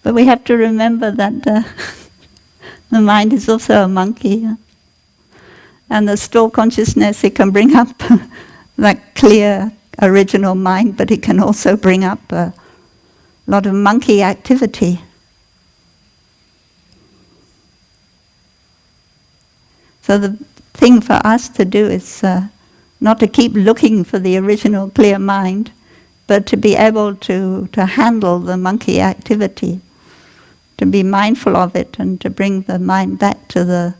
But we have to remember that the mind is also a monkey. And the store consciousness, it can bring up that clear original mind, but it can also bring up a lot of monkey activity. So the thing for us to do is not to keep looking for the original clear mind, but to be able to handle the monkey activity, to be mindful of it and to bring the mind back to the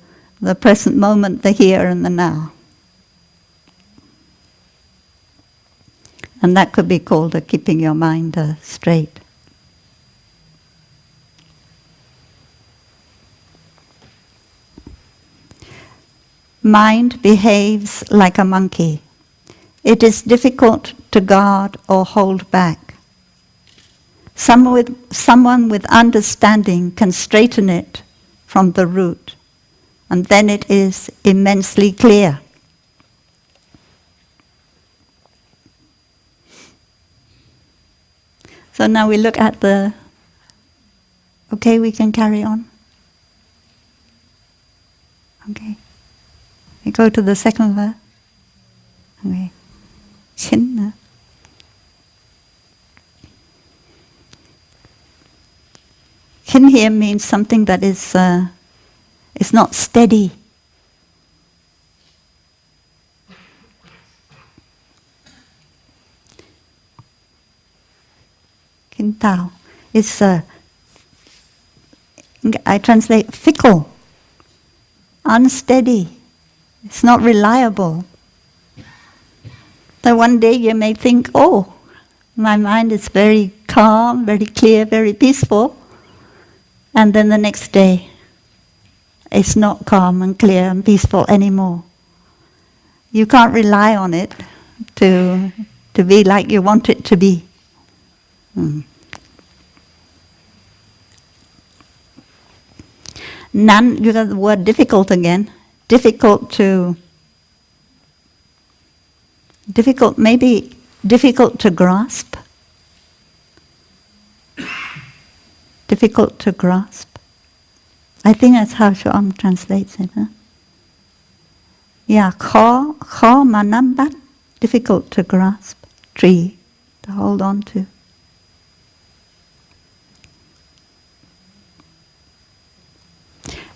present moment, the here and the now. And that could be called keeping your mind straight. Mind behaves like a monkey. It is difficult to guard or hold back. Someone with understanding can straighten it from the root, and then it is immensely clear. So now we look at okay, we can carry on. Okay. We go to the second verse. Okay. Citta. Kin here means something that is not steady. in Tao. It's I translate fickle, unsteady. It's not reliable. So one day you may think, oh, my mind is very calm, very clear, very peaceful. And then the next day, it's not calm and clear and peaceful anymore. You can't rely on it to be like you want it to be. None, you got the word difficult again. Maybe difficult to grasp. Difficult to grasp. I think that's how Shuam translates it. Huh? Yeah, khó mà nắm bắt, difficult to grasp, tree to hold on to.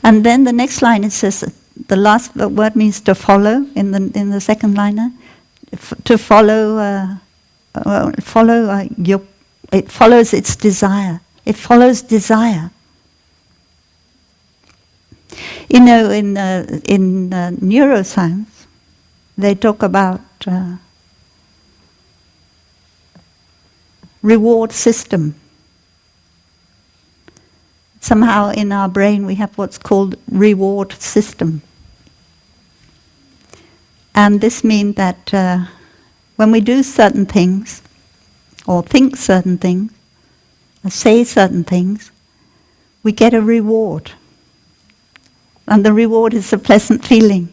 And then the next line, it says, the last word means to follow in the second liner. To follow, it follows its desire. It follows desire. You know, in neuroscience, they talk about reward system. Somehow in our brain we have what's called reward system. And this means that when we do certain things, or think certain things, or say certain things, we get a reward. And the reward is a pleasant feeling.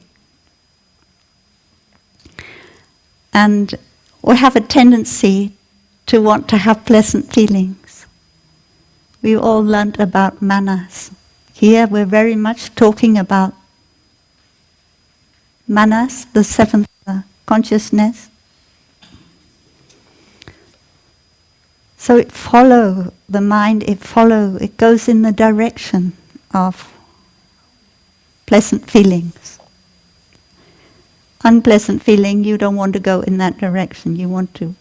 And we have a tendency to want to have pleasant feelings. We all learnt about manas. Here we're very much talking about manas, the seventh consciousness. So it goes in the direction of pleasant feelings. Unpleasant feeling, you don't want to go in that direction. You want to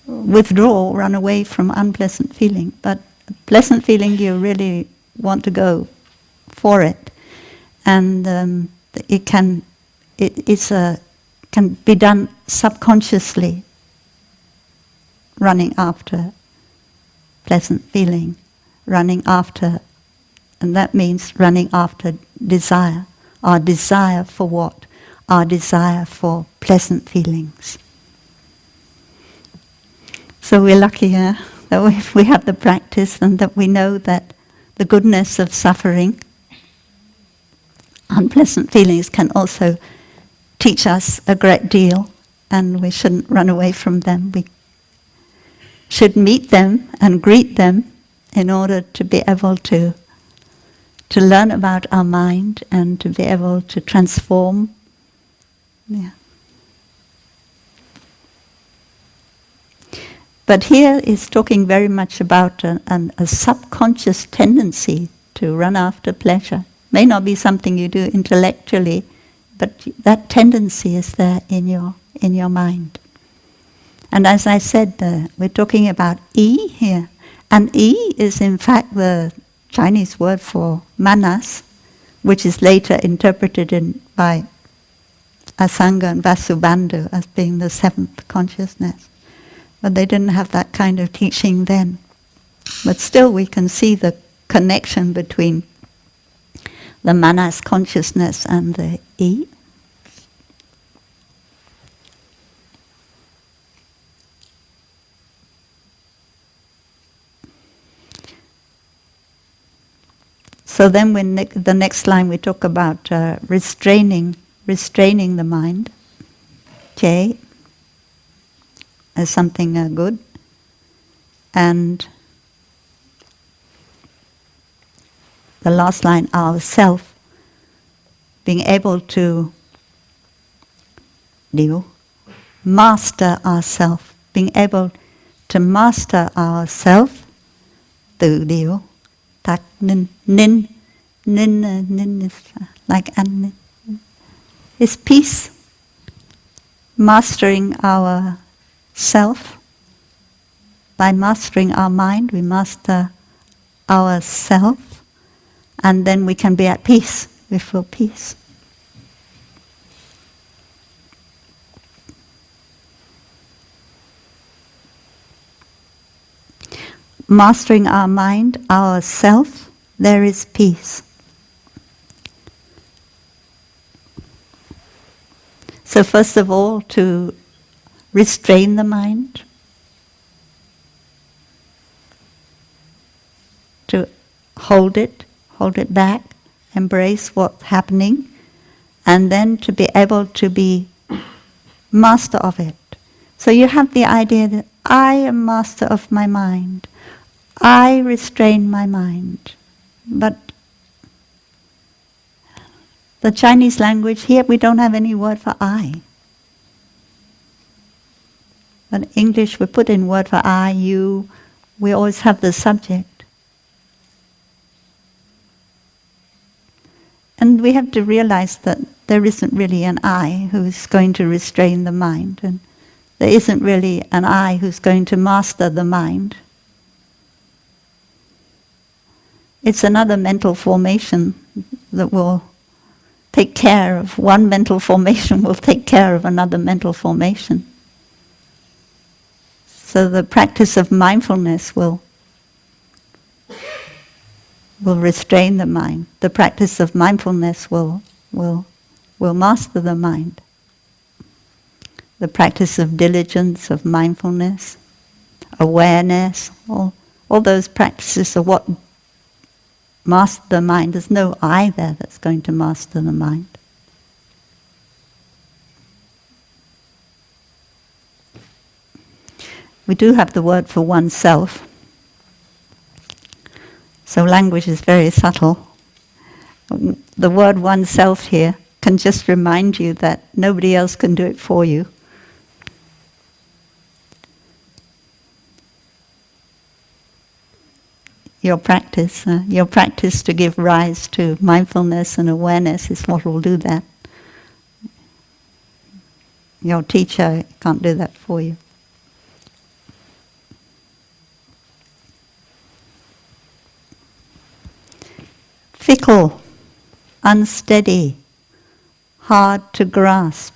withdraw, run away from unpleasant feeling. But pleasant feeling, you really want to go for it. And it can be done subconsciously, running after pleasant feeling, and that means running after desire. Our desire for what? Our desire for pleasant feelings. So we're lucky that we have the practice and that we know that the goodness of suffering, unpleasant feelings can also teach us a great deal, and we shouldn't run away from them. We should meet them and greet them in order to be able to learn about our mind and to be able to transform. Yeah. But here is talking very much about a subconscious tendency to run after pleasure. May not be something you do intellectually, but that tendency is there in your mind. And as I said, we're talking about yi here. And yi is in fact the Chinese word for manas, which is later interpreted by Asanga and Vasubandhu as being the seventh consciousness. But they didn't have that kind of teaching then. But still we can see the connection between the manas consciousness and the yi. So then when the next line we talk about restraining the mind, che, as something good, and the last line, ourself, being able to master ourself, being able to master ourself, tự điều. Tak nin is like an is peace, mastering our self, by mastering our mind, we master ourself, and then we can be at peace. We feel peace. Mastering our mind, ourself, there is peace. So first of all, to restrain the mind, to hold it back, embrace what's happening, and then to be able to be master of it. So you have the idea that I am master of my mind. I restrain my mind. But the Chinese language, here we don't have any word for I. But in English we put in word for I, you, we always have the subject. And we have to realize that there isn't really an I who's going to restrain the mind, and there isn't really an I who's going to master the mind. It's another mental formation that will take care of, one mental formation will take care of another mental formation. So the practice of mindfulness will restrain the mind. The practice of mindfulness will master the mind. The practice of diligence, of mindfulness, awareness, all those practices are what master the mind. There's no I there that's going to master the mind. We do have the word for oneself. So language is very subtle. The word oneself here can just remind you that nobody else can do it for you. Your practice to give rise to mindfulness and awareness is what will do that. Your teacher can't do that for you. Fickle, unsteady, hard to grasp,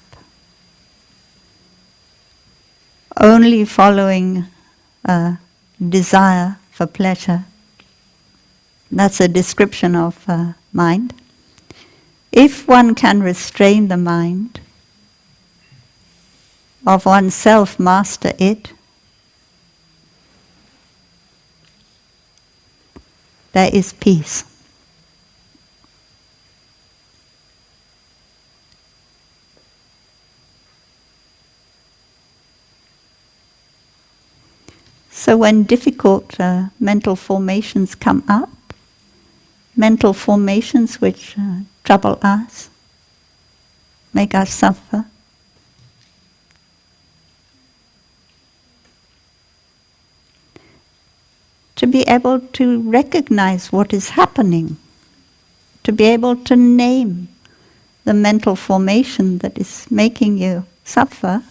only following desire for pleasure. That's a description of mind. If one can restrain the mind, of oneself master it, there is peace. So when difficult mental formations come up, mental formations which trouble us, make us suffer, to be able to recognize what is happening, to be able to name the mental formation that is making you suffer,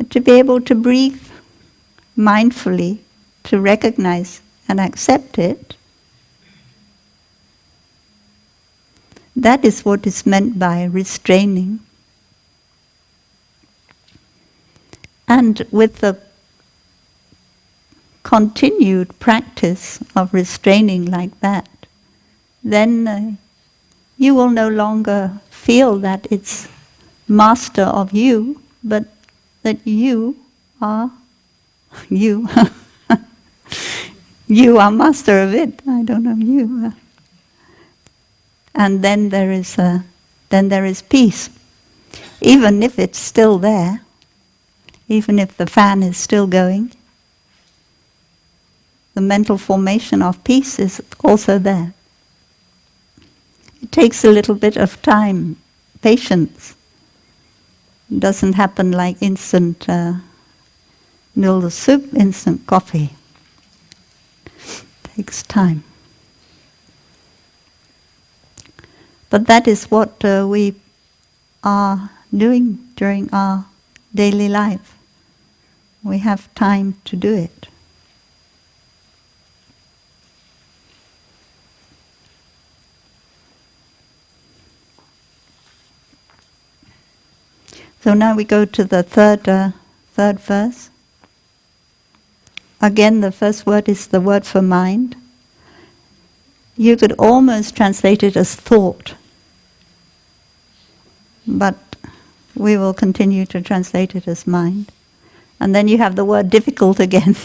to be able to breathe mindfully, to recognize and accept it, that is what is meant by restraining. And with the continued practice of restraining like that, then you will no longer feel that it's master of you, but that you are you. You are master of it. I don't know you. And then there is peace, even if it's still there, even if the fan is still going. The mental formation of peace is also there. It takes a little bit of time, patience. It doesn't happen like instant noodle soup, instant coffee. It takes time. But that is what we are doing during our daily life. we have time to do it. So now we go to the third verse. Again, the first word is the word for mind. You could almost translate it as thought, but we will continue to translate it as mind. And then you have the word difficult again.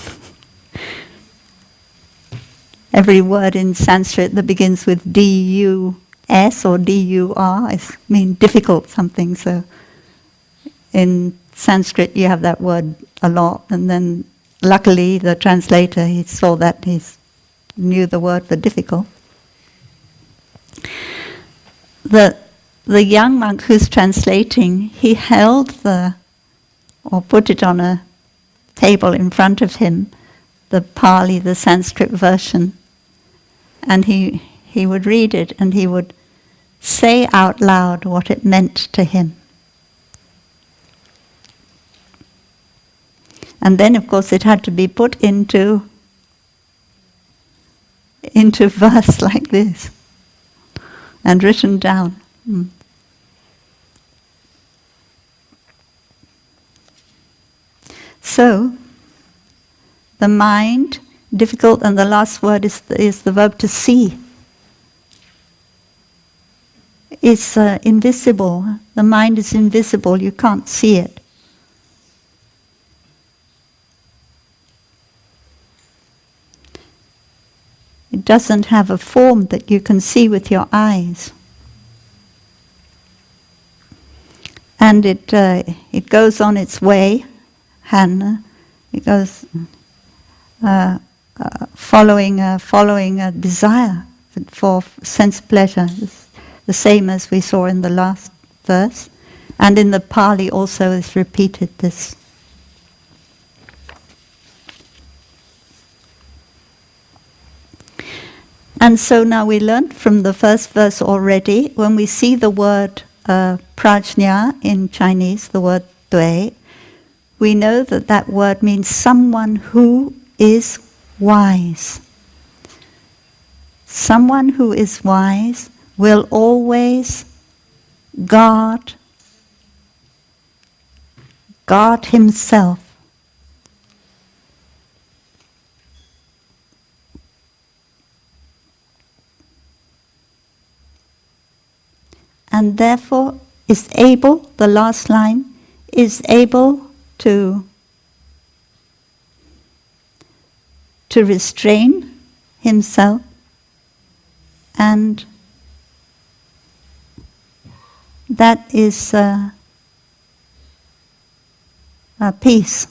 Every word in Sanskrit that begins with D-U-S or D-U-R means difficult something. So in Sanskrit you have that word a lot, and then luckily the translator, he saw that, he knew the word for difficult. The young monk who's translating, he held or put it on a table in front of him, the Pali, the Sanskrit version, and he would read it and he would say out loud what it meant to him. And then, of course, it had to be put into verse like this and written down. So, the mind, difficult, and the last word is the verb to see. It's invisible. The mind is invisible. You can't see it. It doesn't have a form that you can see with your eyes. And it goes on its way, Hannah. It goes following a desire for sense pleasure, the same as we saw in the last verse. And in the Pali also is repeated this. And so now we learned from the first verse already, when we see the word prajna in Chinese, the word dui, we know that that word means someone who is wise. Someone who is wise will always guard himself. And therefore is able, the last line, is able to restrain himself and that is a peace.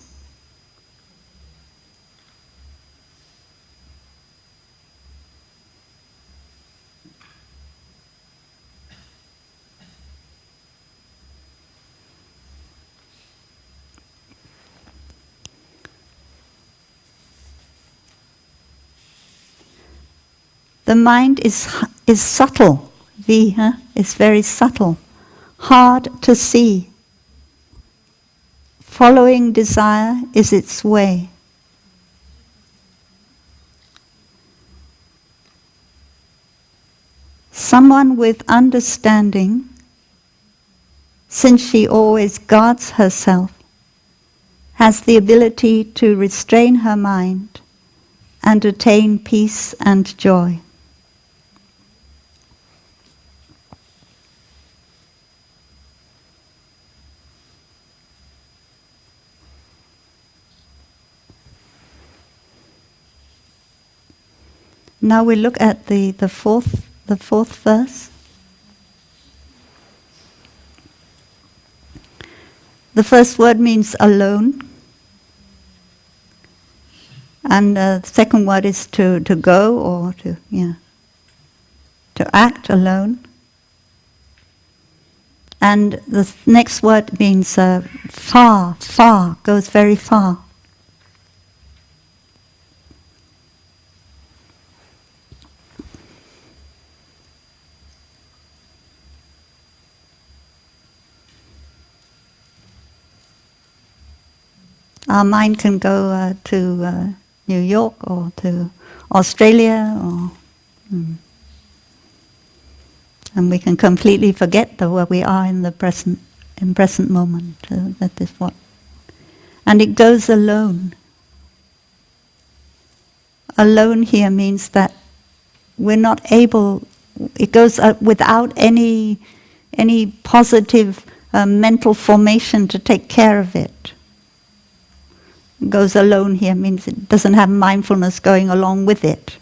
The mind is subtle. Is very subtle, hard to see. Following desire is its way. Someone with understanding, since she always guards herself, has the ability to restrain her mind and attain peace and joy. Now we look at the fourth verse. The first word means alone, and the second word is to go or to act alone. And the next word means far, goes very far. Our mind can go to New York or to Australia, and we can completely forget where we are in the present moment. That is what. And it goes alone. Alone here means that we're not able. It goes without any positive mental formation to take care of it. It goes alone here means it doesn't have mindfulness going along with it.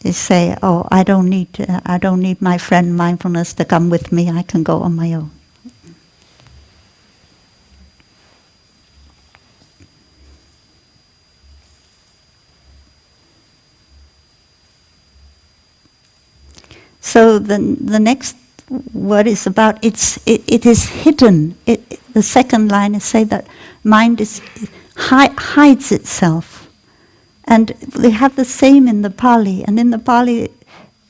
You say, "Oh, I don't need my friend mindfulness to come with me. I can go on my own." So the next word is about it is hidden. The second line is say that mind hides itself, and they have the same in the Pali. And in the Pali,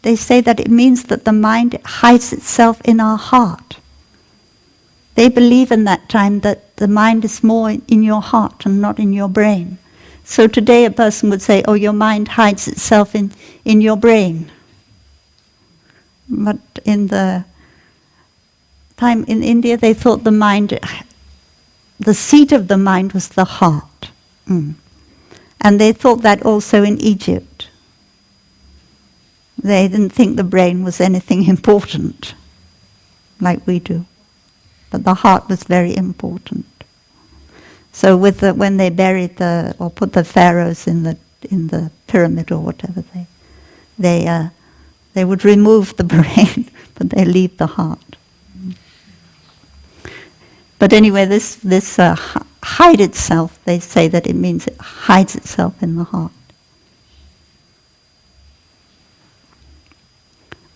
they say that it means that the mind hides itself in our heart. They believe in that time that the mind is more in your heart and not in your brain. So today a person would say, "Oh, your mind hides itself in your brain." But in the time in India, they thought the seat of the mind was the heart. And they thought that also in Egypt. They didn't think the brain was anything important, like we do. But the heart was very important. So when they buried or put the pharaohs in the pyramid or whatever, they would remove the brain, but they leave the heart. But anyway, this hide itself, they say that it means it hides itself in the heart.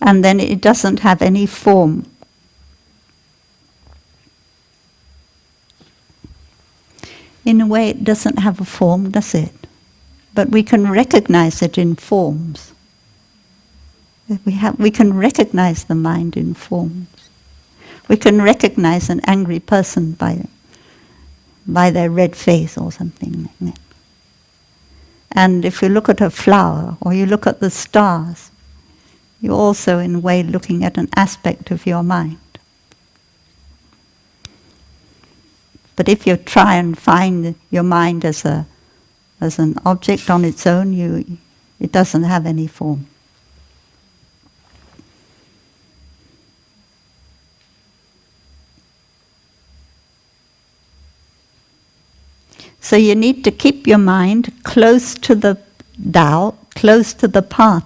And then it doesn't have any form. In a way, it doesn't have a form, does it? But we can recognize it in forms. We can recognize the mind in forms. We can recognize an angry person by their red face or something like that. And if you look at a flower or you look at the stars, you're also in a way looking at an aspect of your mind. But if you try and find your mind as an object on its own, it doesn't have any form. So you need to keep your mind close to the Tao, close to the path.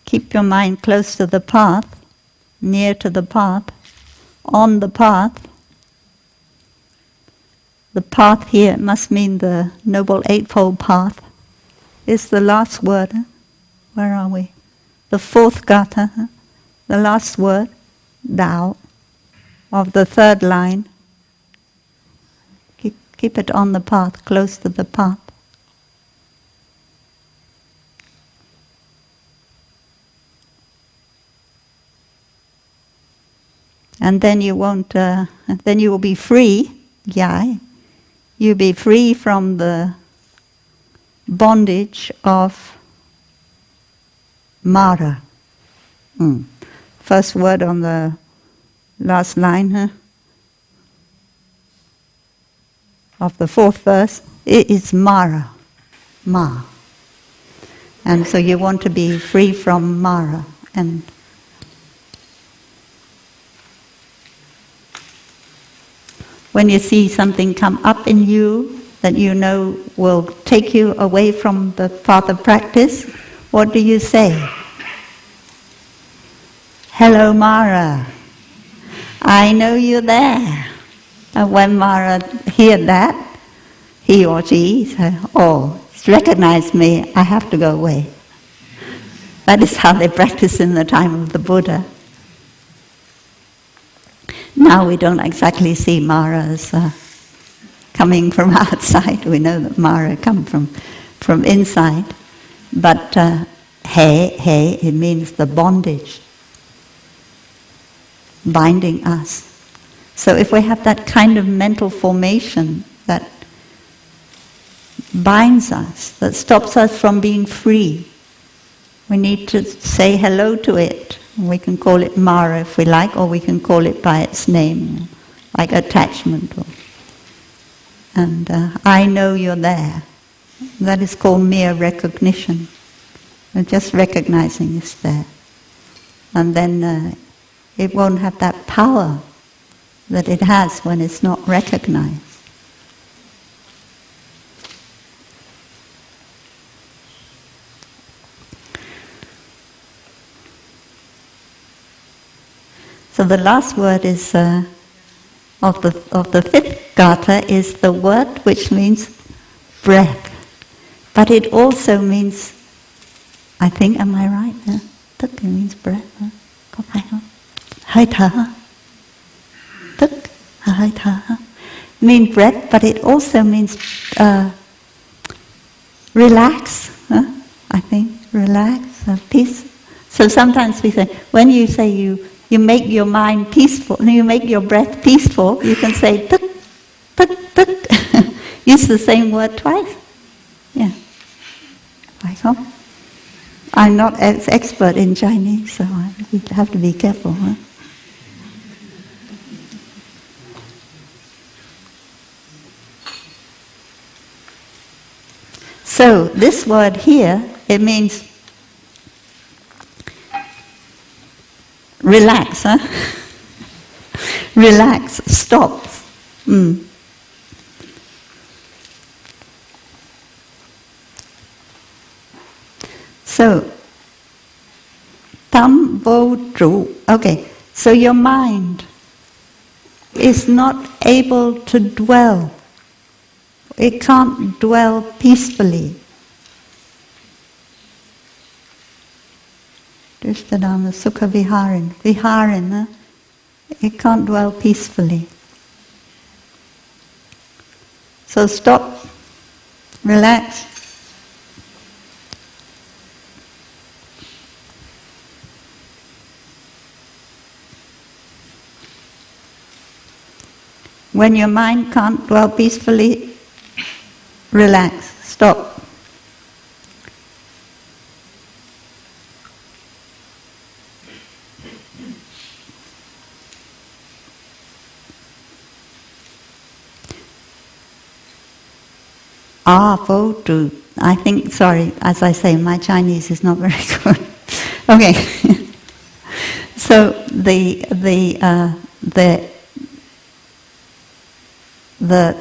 Keep your mind close to the path, near to the path, on the path. The path here must mean the Noble Eightfold Path. Is the last word. Where are we? The fourth gata, the last word, Tao, of the third line. Keep it on the path, close to the path. And then you won't. Then you will be free. Yeah, you'll be free from the bondage of Mara. First word on the last line, of the fourth verse, it is Mara, Ma. And so you want to be free from Mara. And when you see something come up in you that you know will take you away from the path of practice, what do you say? Hello, Mara. I know you're there. And when Mara heard that, he or she said, "Oh, it's recognized me, I have to go away." That is how they practiced in the time of the Buddha. Now we don't exactly see Mara as coming from outside. We know that Mara comes from inside. But he, it means the bondage binding us. So if we have that kind of mental formation that binds us, that stops us from being free, we need to say hello to it. We can call it Mara if we like, or we can call it by its name, like attachment. And I know you're there. That is called mere recognition. We're just recognizing it's there. And then it won't have that power that it has when it's not recognized. So the last word is of the fifth gatha is the word which means breath, but it also means, I think, am I right? Tức it means breath. Có phải không? Hơi thở. Tức hơi thở. Mean breath, but it also means relax. I think relax, peace. So sometimes we say, when you say you make your mind peaceful, you make your breath peaceful, you can say tuk, tuk, tuk. Use the same word twice. Yeah. Phải không? I'm not as expert in Chinese, so I have to be careful. Huh? So this word here, it means relax, huh? Relax, stop. So, tam vô trụ. Okay, so your mind is not able to dwell. It can't dwell peacefully. Drishtadhamma sukha viharin. Viharin, huh? It can't dwell peacefully. So stop, relax. When your mind can't dwell peacefully, relax, stop. Vô trụ. I think, sorry, as I say, my Chinese is not very good. Okay. So the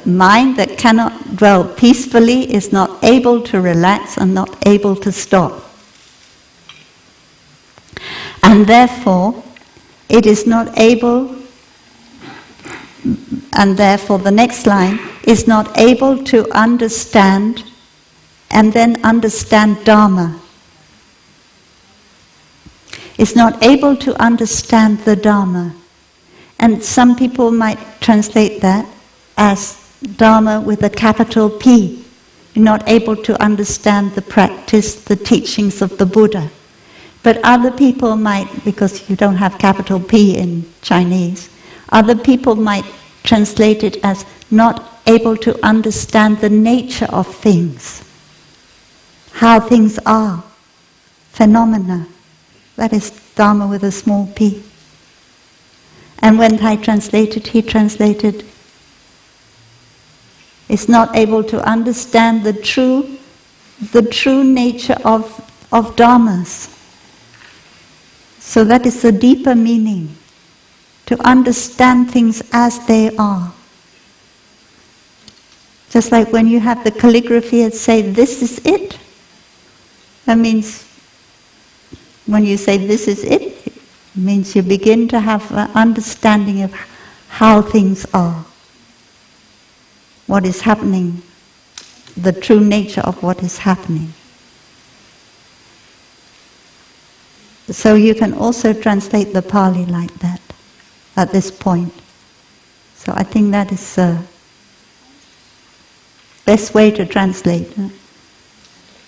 mind that cannot dwell peacefully is not able to relax and not able to stop. And therefore, it is not able, and therefore the next line, is not able to understand and then understand Dharma. Is not able to understand the Dharma. And some people might translate that as Dharma with a capital P. You're not able to understand the practice, the teachings of the Buddha. But other people might, because you don't have capital P in Chinese, other people might translate it as not able to understand the nature of things, how things are, phenomena. That is Dharma with a small p. And when Thai translated, he translated, is not able to understand the true nature of dharmas. So that is the deeper meaning, to understand things as they are. Just like when you have the calligraphy and say, this is it. That means, when you say this is it, it means you begin to have an understanding of how things are. What is happening, the true nature of what is happening. So you can also translate the Pali like that, at this point. So I think that is the best way to translate.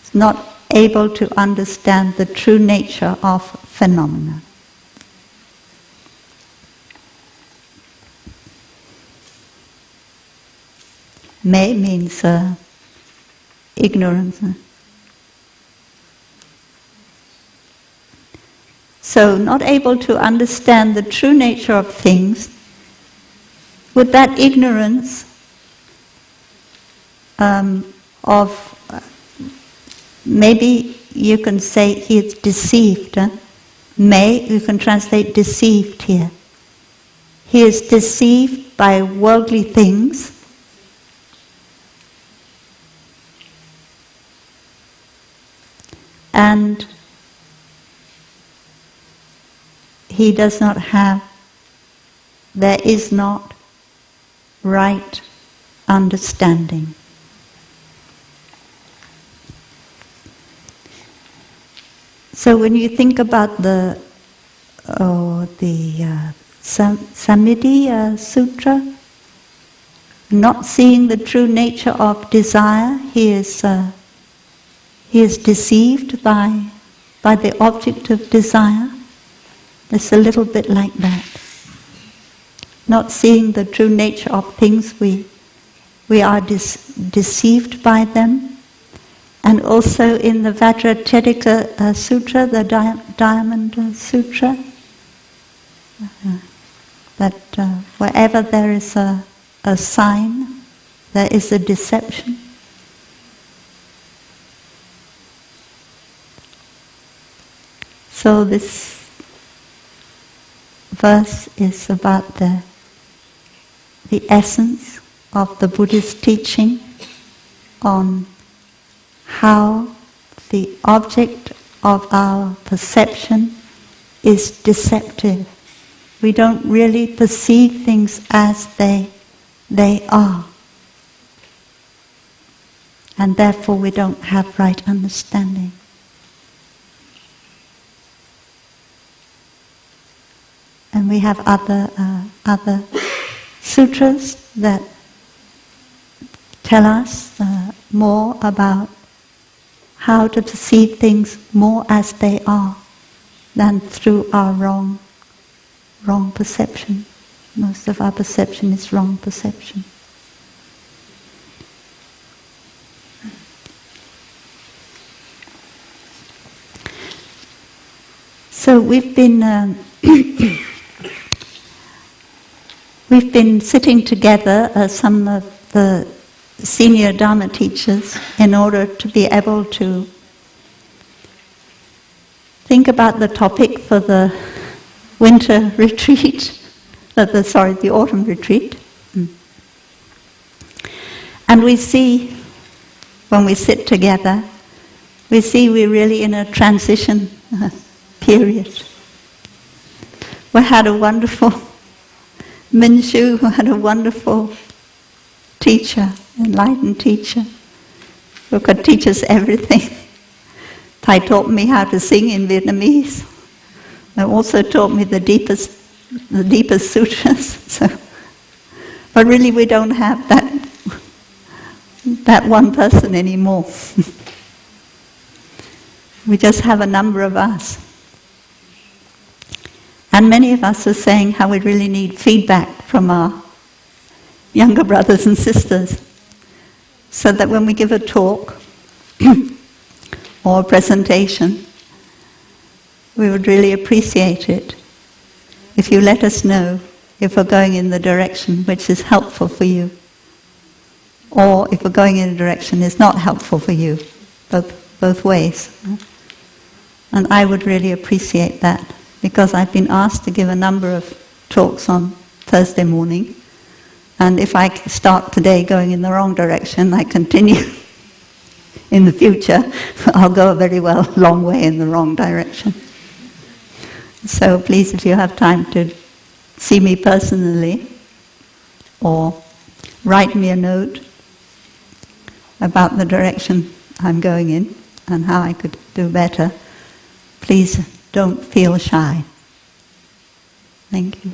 It's not able to understand the true nature of phenomena. Me means ignorance. So, not able to understand the true nature of things, with that ignorance maybe you can say he is deceived. May, you can translate deceived here. He is deceived by worldly things. And he does not have, there is not right understanding. So when you think about the Samidhi Sutra, not seeing the true nature of desire, he is deceived by the object of desire. It's a little bit like that. Not seeing the true nature of things, we are deceived by them. And also in the Vajracchedika Sutra, the Diamond Sutra, that wherever there is a sign, there is a deception. So this verse is about the essence of the Buddhist teaching on how the object of our perception is deceptive. We don't really perceive things as they are. And therefore we don't have right understanding. And we have other sutras that tell us more about how to perceive things more as they are than through our wrong perception. Most of our perception is wrong perception. So we've been sitting together, some of the senior Dharma teachers, in order to be able to think about the topic for the winter retreat, the autumn retreat. And we see, when we sit together, we see we're really in a transition period. We had a wonderful Minshu, who had a wonderful teacher, enlightened teacher, who could teach us everything. Thai taught me how to sing in Vietnamese. They also taught me the deepest sutras. So, but really we don't have that one person anymore. We just have a number of us. And many of us are saying how we really need feedback from our younger brothers and sisters, so that when we give a talk or a presentation, we would really appreciate it if you let us know if we're going in the direction which is helpful for you, or if we're going in a direction that's not helpful for you, both ways. And I would really appreciate that, because I've been asked to give a number of talks on Thursday morning, and if I start today going in the wrong direction, I continue in the future, I'll go a very long way in the wrong direction. So please, if you have time to see me personally, or write me a note about the direction I'm going in and how I could do better, please don't feel shy. Thank you.